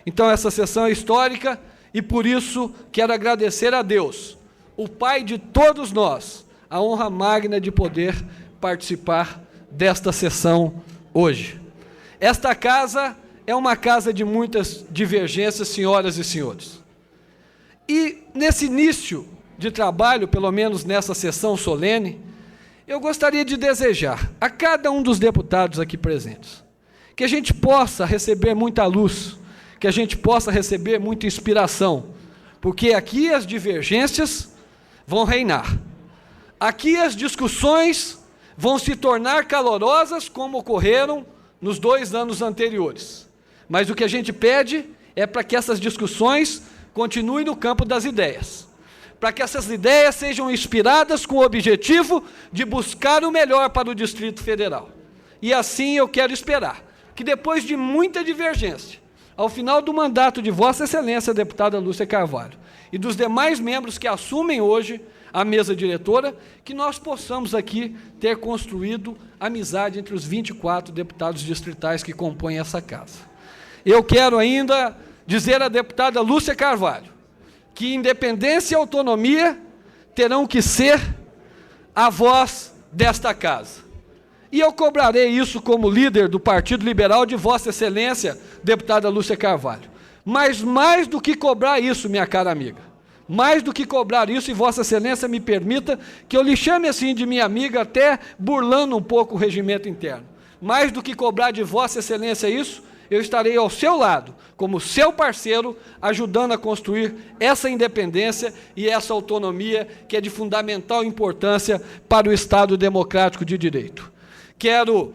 Então, essa sessão é histórica e, por isso, quero agradecer a Deus, o Pai de todos nós, a honra magna de poder participar desta sessão hoje. Esta casa é uma casa de muitas divergências, senhoras e senhores. E nesse início de trabalho, pelo menos nessa sessão solene, eu gostaria de desejar a cada um dos deputados aqui presentes que a gente possa receber muita luz, que a gente possa receber muita inspiração, porque aqui as divergências vão reinar. Aqui as discussões vão se tornar calorosas, como ocorreram nos 2 anos anteriores. Mas o que a gente pede é para que essas discussões continuem no campo das ideias, para que essas ideias sejam inspiradas com o objetivo de buscar o melhor para o Distrito Federal. E assim eu quero esperar que, depois de muita divergência, ao final do mandato de Vossa Excelência, a deputada Lúcia Carvalho, e dos demais membros que assumem hoje a mesa diretora, que nós possamos aqui ter construído amizade entre os 24 deputados distritais que compõem essa casa. Eu quero ainda dizer à deputada Lúcia Carvalho que independência e autonomia terão que ser a voz desta casa. E eu cobrarei isso como líder do Partido Liberal de Vossa Excelência, deputada Lúcia Carvalho. Mas mais do que cobrar isso, minha cara amiga, mais do que cobrar isso, e Vossa Excelência me permita que eu lhe chame assim de minha amiga, até burlando um pouco o regimento interno. Mais do que cobrar de Vossa Excelência isso, eu estarei ao seu lado, como seu parceiro, ajudando a construir essa independência e essa autonomia que é de fundamental importância para o Estado democrático de direito. Quero,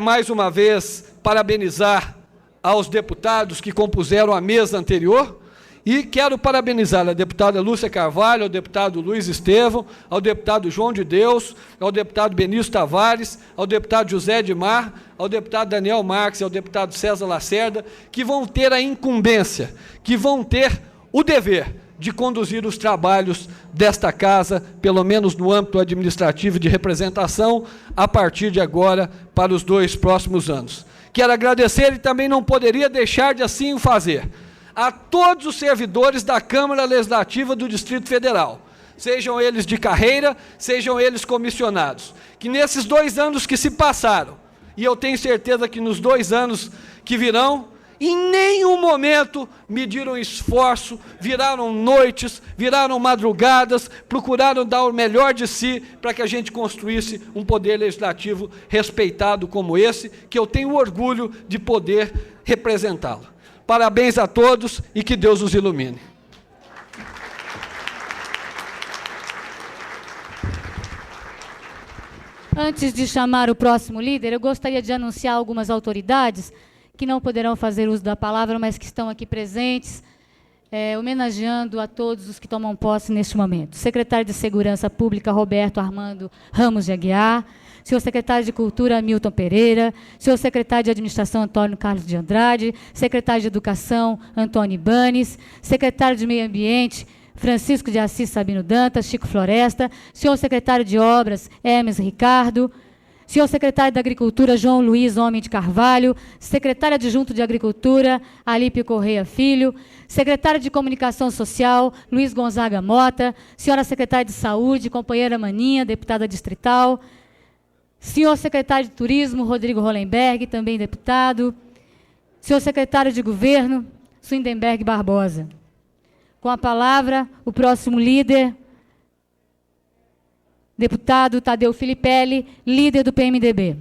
mais uma vez, parabenizar aos deputados que compuseram a mesa anterior, e quero parabenizar a deputada Lúcia Carvalho, ao deputado Luiz Estevão, ao deputado João de Deus, ao deputado Benício Tavares, ao deputado José Edmar, ao deputado Daniel Marques e ao deputado César Lacerda, que vão ter a incumbência, que vão ter o dever de conduzir os trabalhos desta casa, pelo menos no âmbito administrativo de representação, a partir de agora, para os 2 próximos anos. Quero agradecer e também não poderia deixar de assim o fazer a todos os servidores da Câmara Legislativa do Distrito Federal, sejam eles de carreira, sejam eles comissionados, que nesses 2 anos que se passaram, e eu tenho certeza que nos 2 anos que virão, em nenhum momento mediram esforço, viraram noites, viraram madrugadas, procuraram dar o melhor de si para que a gente construísse um poder legislativo respeitado como esse, que eu tenho orgulho de poder representá-lo. Parabéns a todos e que Deus os ilumine. Antes de chamar o próximo líder, eu gostaria de anunciar algumas autoridades que não poderão fazer uso da palavra, mas que estão aqui presentes, homenageando a todos os que tomam posse neste momento. Secretário de Segurança Pública, Roberto Armando Ramos de Aguiar, senhor secretário de Cultura, Milton Pereira, senhor secretário de Administração, Antônio Carlos de Andrade, secretário de Educação, Antônio Ibanes, secretário de Meio Ambiente, Francisco de Assis Sabino Dantas, Chico Floresta, senhor secretário de Obras, Hermes Ricardo, senhor secretário da Agricultura, João Luiz Homem de Carvalho, secretário adjunto de Agricultura, Alípio Correia Filho, secretário de Comunicação Social, Luiz Gonzaga Mota, senhora secretária de Saúde, companheira Maninha, deputada distrital, senhor secretário de Turismo, Rodrigo Hollenberg, também deputado, senhor secretário de Governo, Swindenberg Barbosa. Com a palavra, o próximo líder, deputado Tadeu Filipelli, líder do PMDB.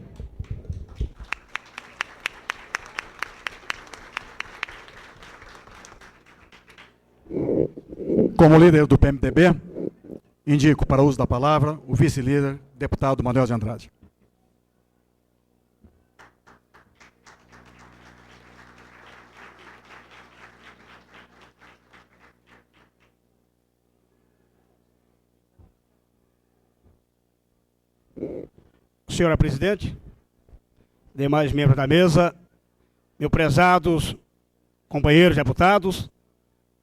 Como líder do PMDB, indico para o uso da palavra o vice-líder, deputado Manuel de Andrade. Senhora presidente, demais membros da mesa, meus prezados companheiros deputados,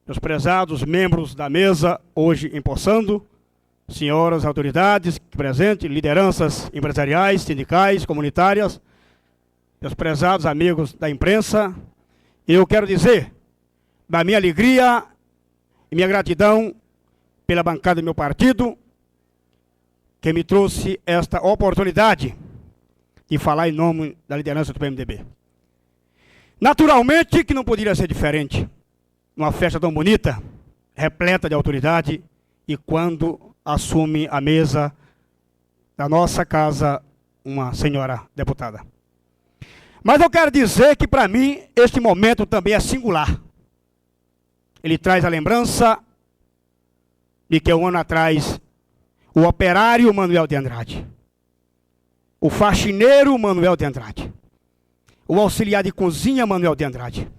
meus prezados membros da mesa hoje empossando, senhoras autoridades presentes, lideranças empresariais, sindicais, comunitárias, meus prezados amigos da imprensa, eu quero dizer da minha alegria e minha gratidão pela bancada do meu partido, que me trouxe esta oportunidade de falar em nome da liderança do PMDB. Naturalmente que não poderia ser diferente, numa festa tão bonita, repleta de autoridade, e quando assume a mesa da nossa casa uma senhora deputada. Mas eu quero dizer que, para mim, este momento também é singular. Ele traz a lembrança de que 1 ano atrás, o operário Manuel de Andrade, o faxineiro Manuel de Andrade, o auxiliar de cozinha Manuel de Andrade,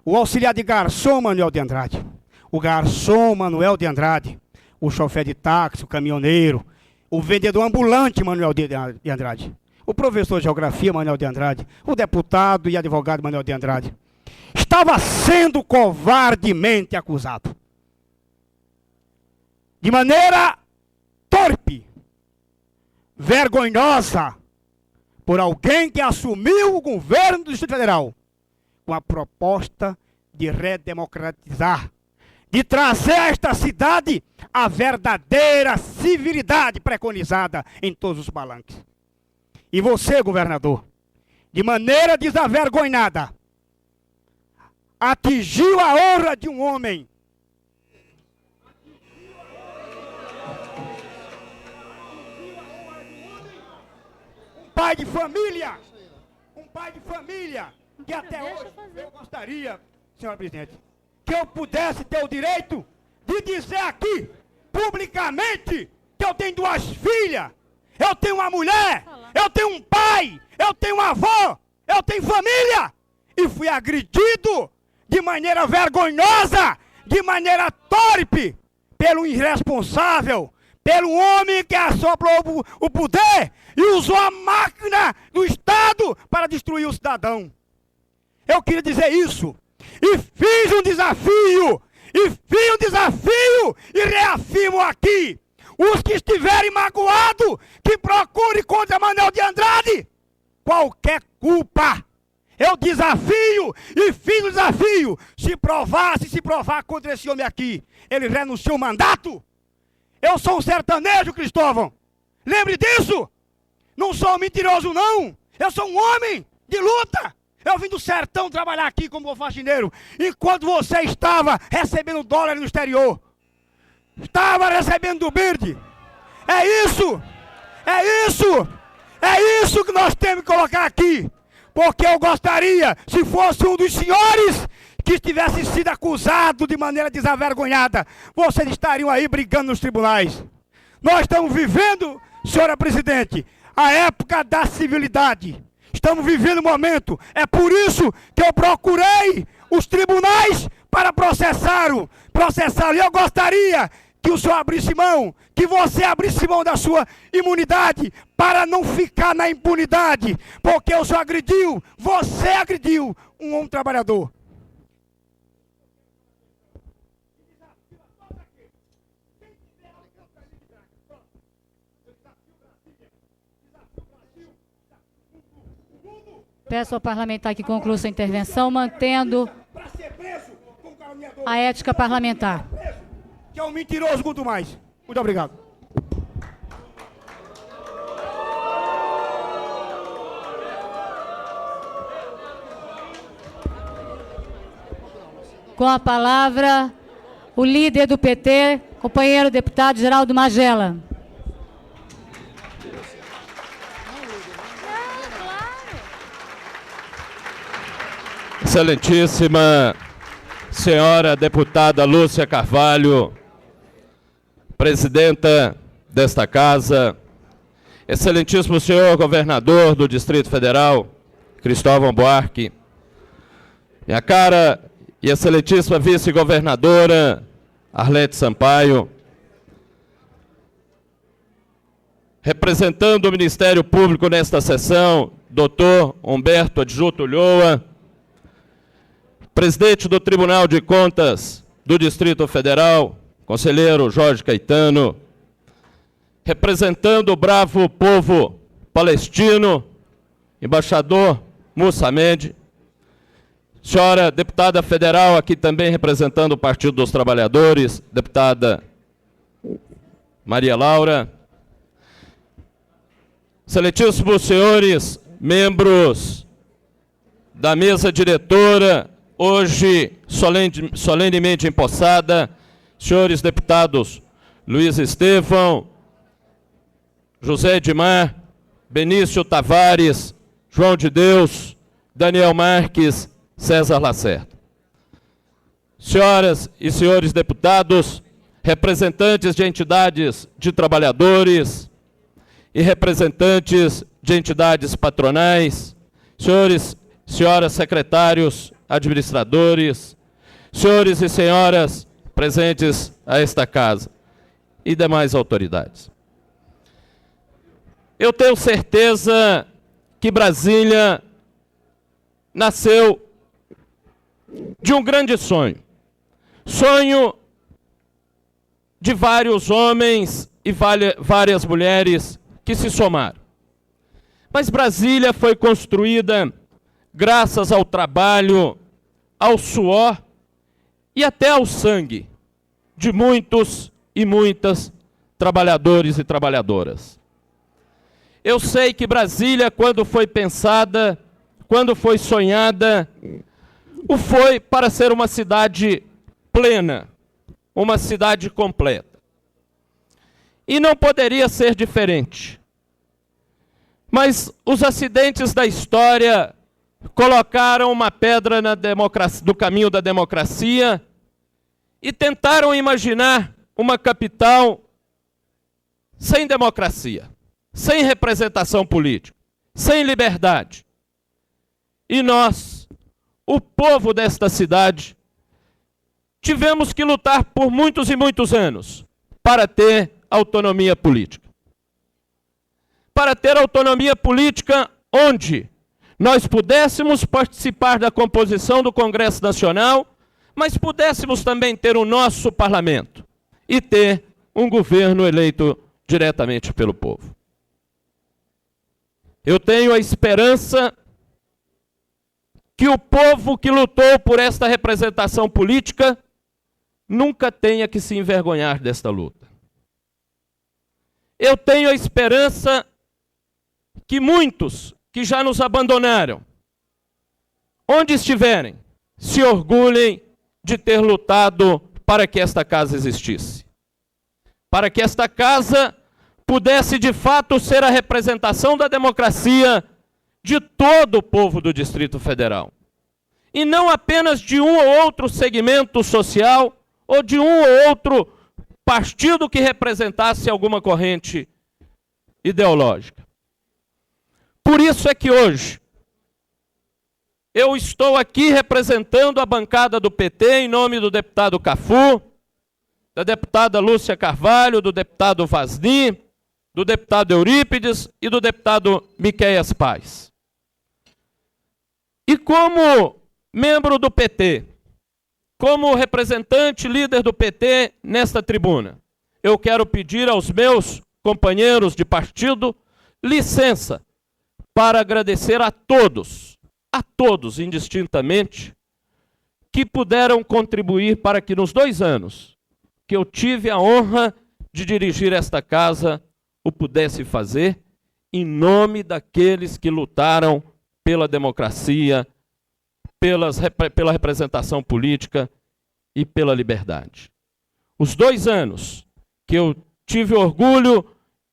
o auxiliar de garçom Manuel de Andrade, o garçom Manuel de Andrade, o chofer de táxi, o caminhoneiro, o vendedor ambulante Manuel de Andrade, o professor de geografia Manuel de Andrade, o deputado e advogado Manuel de Andrade, estava sendo covardemente acusado. De maneira torpe, vergonhosa, por alguém que assumiu o governo do Distrito Federal com a proposta de redemocratizar, de trazer a esta cidade a verdadeira civilidade preconizada em todos os palanques. E você, governador, de maneira desavergonhada, atingiu a honra de um homem, um pai de família, que até hoje eu gostaria, senhora presidente, que eu pudesse ter o direito de dizer aqui, publicamente, que eu tenho 2 filhas, eu tenho uma mulher, eu tenho um pai, eu tenho uma avó, eu tenho família, e fui agredido de maneira vergonhosa, de maneira torpe, pelo irresponsável, pelo homem que assoprou o poder e usou a máquina do Estado para destruir o cidadão. Eu queria dizer isso. E fiz um desafio, e reafirmo aqui. Os que estiverem magoados, que procurem contra Manuel de Andrade qualquer culpa. Eu desafio e fiz o desafio. Se provar contra esse homem aqui, ele renunciou o mandato. Eu sou um sertanejo, Cristóvão. Lembre disso. Não sou um mentiroso, não. Eu sou um homem de luta. Eu vim do sertão trabalhar aqui como faxineiro, enquanto você estava recebendo dólar no exterior. Estava recebendo do BIRD. É isso. É isso que nós temos que colocar aqui. Porque eu gostaria, se fosse um dos senhores que tivesse sido acusado de maneira desavergonhada, vocês estariam aí brigando nos tribunais. Nós estamos vivendo, senhora presidente, a época da civilidade. Estamos vivendo um momento. É por isso que eu procurei os tribunais para processá-lo. E eu gostaria que o senhor abrisse mão, que você abrisse mão da sua imunidade, para não ficar na impunidade, porque o senhor agrediu, você agrediu um homem trabalhador. Peço ao parlamentar que conclua sua intervenção, mantendo a ética parlamentar. Que é um mentiroso quanto mais. Muito obrigado. Com a palavra, o líder do PT, companheiro deputado Geraldo Magela. Excelentíssima senhora deputada Lúcia Carvalho, presidenta desta casa, excelentíssimo senhor governador do Distrito Federal, Cristóvão Buarque, minha cara e excelentíssima vice-governadora Arlete Sampaio, representando o Ministério Público nesta sessão, doutor Humberto Adjuto Ulloa, presidente do Tribunal de Contas do Distrito Federal, conselheiro Jorge Caetano, representando o bravo povo palestino, embaixador Mussa Ahmed, senhora deputada federal, aqui também representando o Partido dos Trabalhadores, deputada Maria Laura, excelentíssimos senhores, membros da mesa diretora, hoje solenemente empossada, senhores deputados Luiz Estevão, José Edmar, Benício Tavares, João de Deus, Daniel Marques, César Lacerda. Senhoras e senhores deputados, representantes de entidades de trabalhadores e representantes de entidades patronais, senhoras secretários, administradores, senhores e senhoras presentes a esta casa e demais autoridades. Eu tenho certeza que Brasília nasceu de um grande sonho. Sonho de vários homens e várias mulheres que se somaram. Mas Brasília foi construída graças ao trabalho, ao suor e até ao sangue de muitos e muitas trabalhadores e trabalhadoras. Eu sei que Brasília, quando foi pensada, quando foi sonhada, foi para ser uma cidade plena, uma cidade completa. E não poderia ser diferente. Mas os acidentes da história colocaram uma pedra no caminho da democracia e tentaram imaginar uma capital sem democracia, sem representação política, sem liberdade. E nós, o povo desta cidade, tivemos que lutar por muitos e muitos anos para ter autonomia política. Para ter autonomia política onde nós pudéssemos participar da composição do Congresso Nacional, mas pudéssemos também ter o nosso parlamento e ter um governo eleito diretamente pelo povo. Eu tenho a esperança que o povo que lutou por esta representação política nunca tenha que se envergonhar desta luta. Eu tenho a esperança que muitos que já nos abandonaram, onde estiverem, se orgulhem de ter lutado para que esta casa existisse. Para que esta casa pudesse de fato ser a representação da democracia de todo o povo do Distrito Federal. E não apenas de um ou outro segmento social ou de um ou outro partido que representasse alguma corrente ideológica. Por isso é que hoje eu estou aqui representando a bancada do PT em nome do deputado Cafu, da deputada Lúcia Carvalho, do deputado Vasni, do deputado Eurípides e do deputado Miqueias Paz. E como membro do PT, como representante líder do PT nesta tribuna, eu quero pedir aos meus companheiros de partido licença para agradecer a todos indistintamente, que puderam contribuir para que nos 2 anos que eu tive a honra de dirigir esta casa, o pudesse fazer em nome daqueles que lutaram pela democracia, pela representação política e pela liberdade. Os 2 anos que eu tive o orgulho,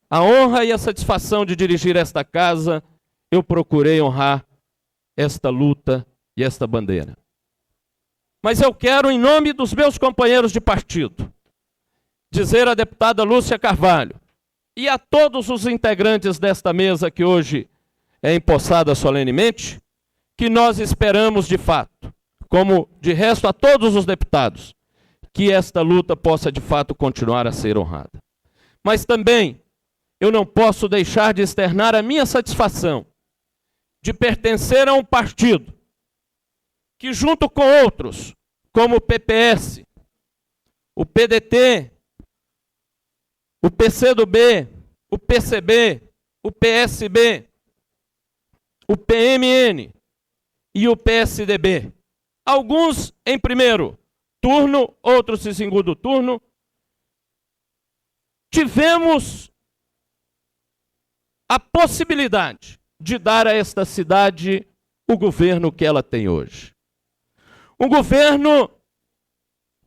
a honra e a satisfação de dirigir esta casa, eu procurei honrar esta luta e esta bandeira. Mas eu quero, em nome dos meus companheiros de partido, dizer à deputada Lúcia Carvalho e a todos os integrantes desta mesa que hoje é empossada solenemente, que nós esperamos de fato, como de resto a todos os deputados, que esta luta possa de fato continuar a ser honrada. Mas também eu não posso deixar de externar a minha satisfação de pertencer a um partido que, junto com outros, como o PPS, o PDT, o PCdoB, o PCB, o PSB, o PMN e o PSDB, alguns em primeiro turno, outros em segundo turno, tivemos a possibilidade de dar a esta cidade o governo que ela tem hoje. Um governo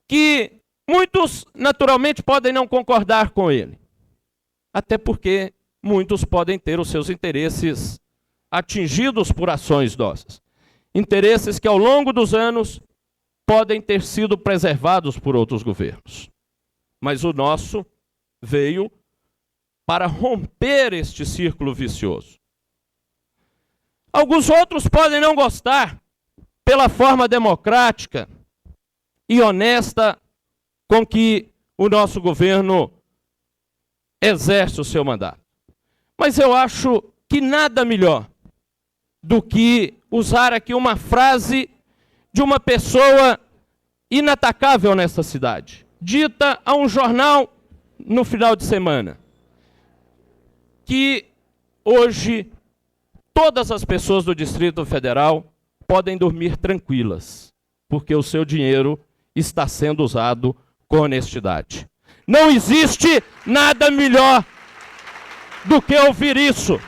que muitos naturalmente podem não concordar com ele, até porque muitos podem ter os seus interesses atingidos por ações nossas. Interesses que ao longo dos anos podem ter sido preservados por outros governos. Mas o nosso veio para romper este círculo vicioso. Alguns outros podem não gostar pela forma democrática e honesta com que o nosso governo exerce o seu mandato. Mas eu acho que nada melhor do que usar aqui uma frase de uma pessoa inatacável nessa cidade, dita a um jornal no final de semana, que hoje todas as pessoas do Distrito Federal podem dormir tranquilas, porque o seu dinheiro está sendo usado com honestidade. Não existe nada melhor do que ouvir isso.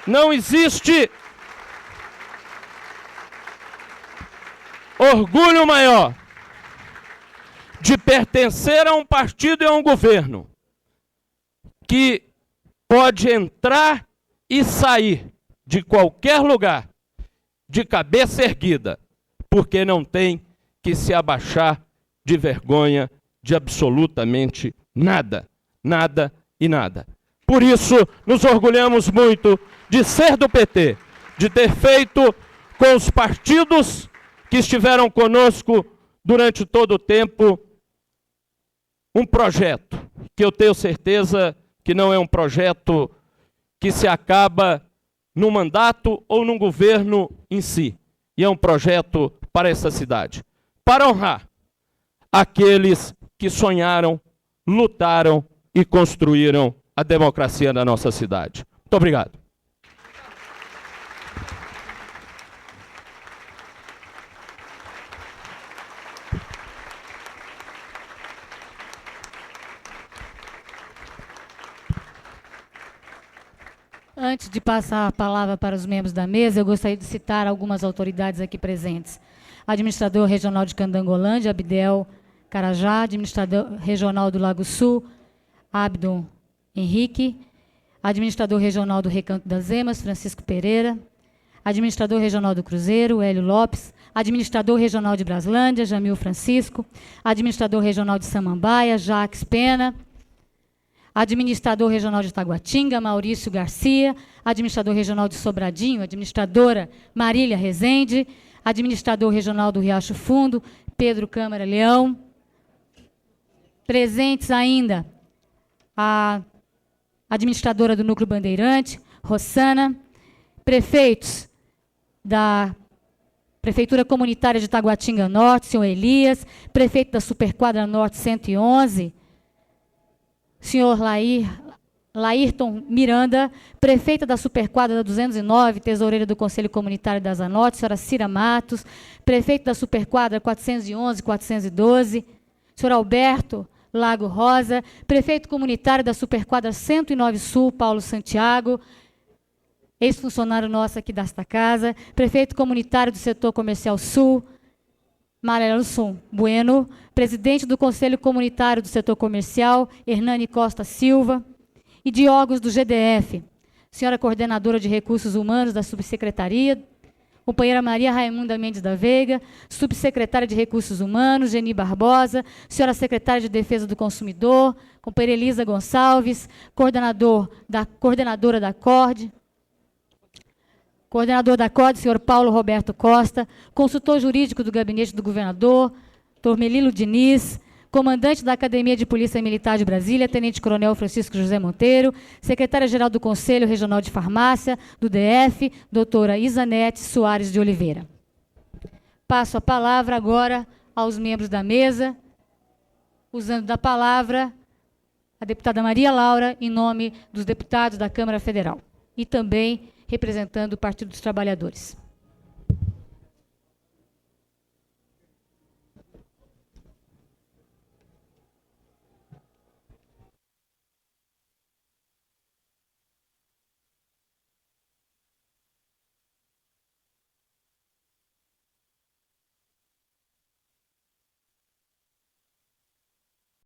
Não existe orgulho maior de pertencer a um partido e a um governo que pode entrar e sair de qualquer lugar de cabeça erguida, porque não tem que se abaixar de vergonha de absolutamente nada, nada e nada. Por isso, nos orgulhamos muito de ser do PT, de ter feito com os partidos que estiveram conosco durante todo o tempo um projeto, que eu tenho certeza que não é um projeto que se acaba num mandato ou num governo em si, e é um projeto para essa cidade, para honrar aqueles que sonharam, lutaram e construíram a democracia na nossa cidade. Muito obrigado. Antes de passar a palavra para os membros da mesa, eu gostaria de citar algumas autoridades aqui presentes. Administrador Regional de Candangolândia, Abdel Carajá, Administrador Regional do Lago Sul, Abdon Henrique, Administrador Regional do Recanto das Emas, Francisco Pereira, Administrador Regional do Cruzeiro, Hélio Lopes, Administrador Regional de Braslândia, Jamil Francisco, Administrador Regional de Samambaia, Jacques Pena, Administrador Regional de Taguatinga, Maurício Garcia, Administrador Regional de Sobradinho, Administradora Marília Rezende, Administrador Regional do Riacho Fundo, Pedro Câmara Leão. Presentes ainda a Administradora do Núcleo Bandeirante, Rossana, prefeitos da Prefeitura Comunitária de Taguatinga Norte, senhor Elias, prefeito da Superquadra Norte 111, senhor Laírton Miranda, prefeita da Superquadra da 209, tesoureira do Conselho Comunitário da Asa Norte, senhora Cira Matos, prefeito da Superquadra 411, 412, senhor Alberto Lago Rosa, prefeito comunitário da Superquadra 109 Sul, Paulo Santiago, ex-funcionário nosso aqui desta casa, prefeito comunitário do Setor Comercial Sul, Marelson Bueno, presidente do Conselho Comunitário do Setor Comercial, Hernani Costa Silva, e Diogos do GDF, senhora coordenadora de Recursos Humanos da Subsecretaria, companheira Maria Raimunda Mendes da Veiga, subsecretária de Recursos Humanos, Geni Barbosa, senhora secretária de Defesa do Consumidor, companheira Elisa Gonçalves, coordenadora da CORD, coordenador da CORD, senhor Paulo Roberto Costa, consultor jurídico do gabinete do governador, Tormelilo Diniz, comandante da Academia de Polícia Militar de Brasília, tenente-coronel Francisco José Monteiro, secretária-geral do Conselho Regional de Farmácia, do DF, doutora Isanete Soares de Oliveira. Passo a palavra agora aos membros da mesa, usando da palavra a deputada Maria Laura, em nome dos deputados da Câmara Federal, e também representando o Partido dos Trabalhadores.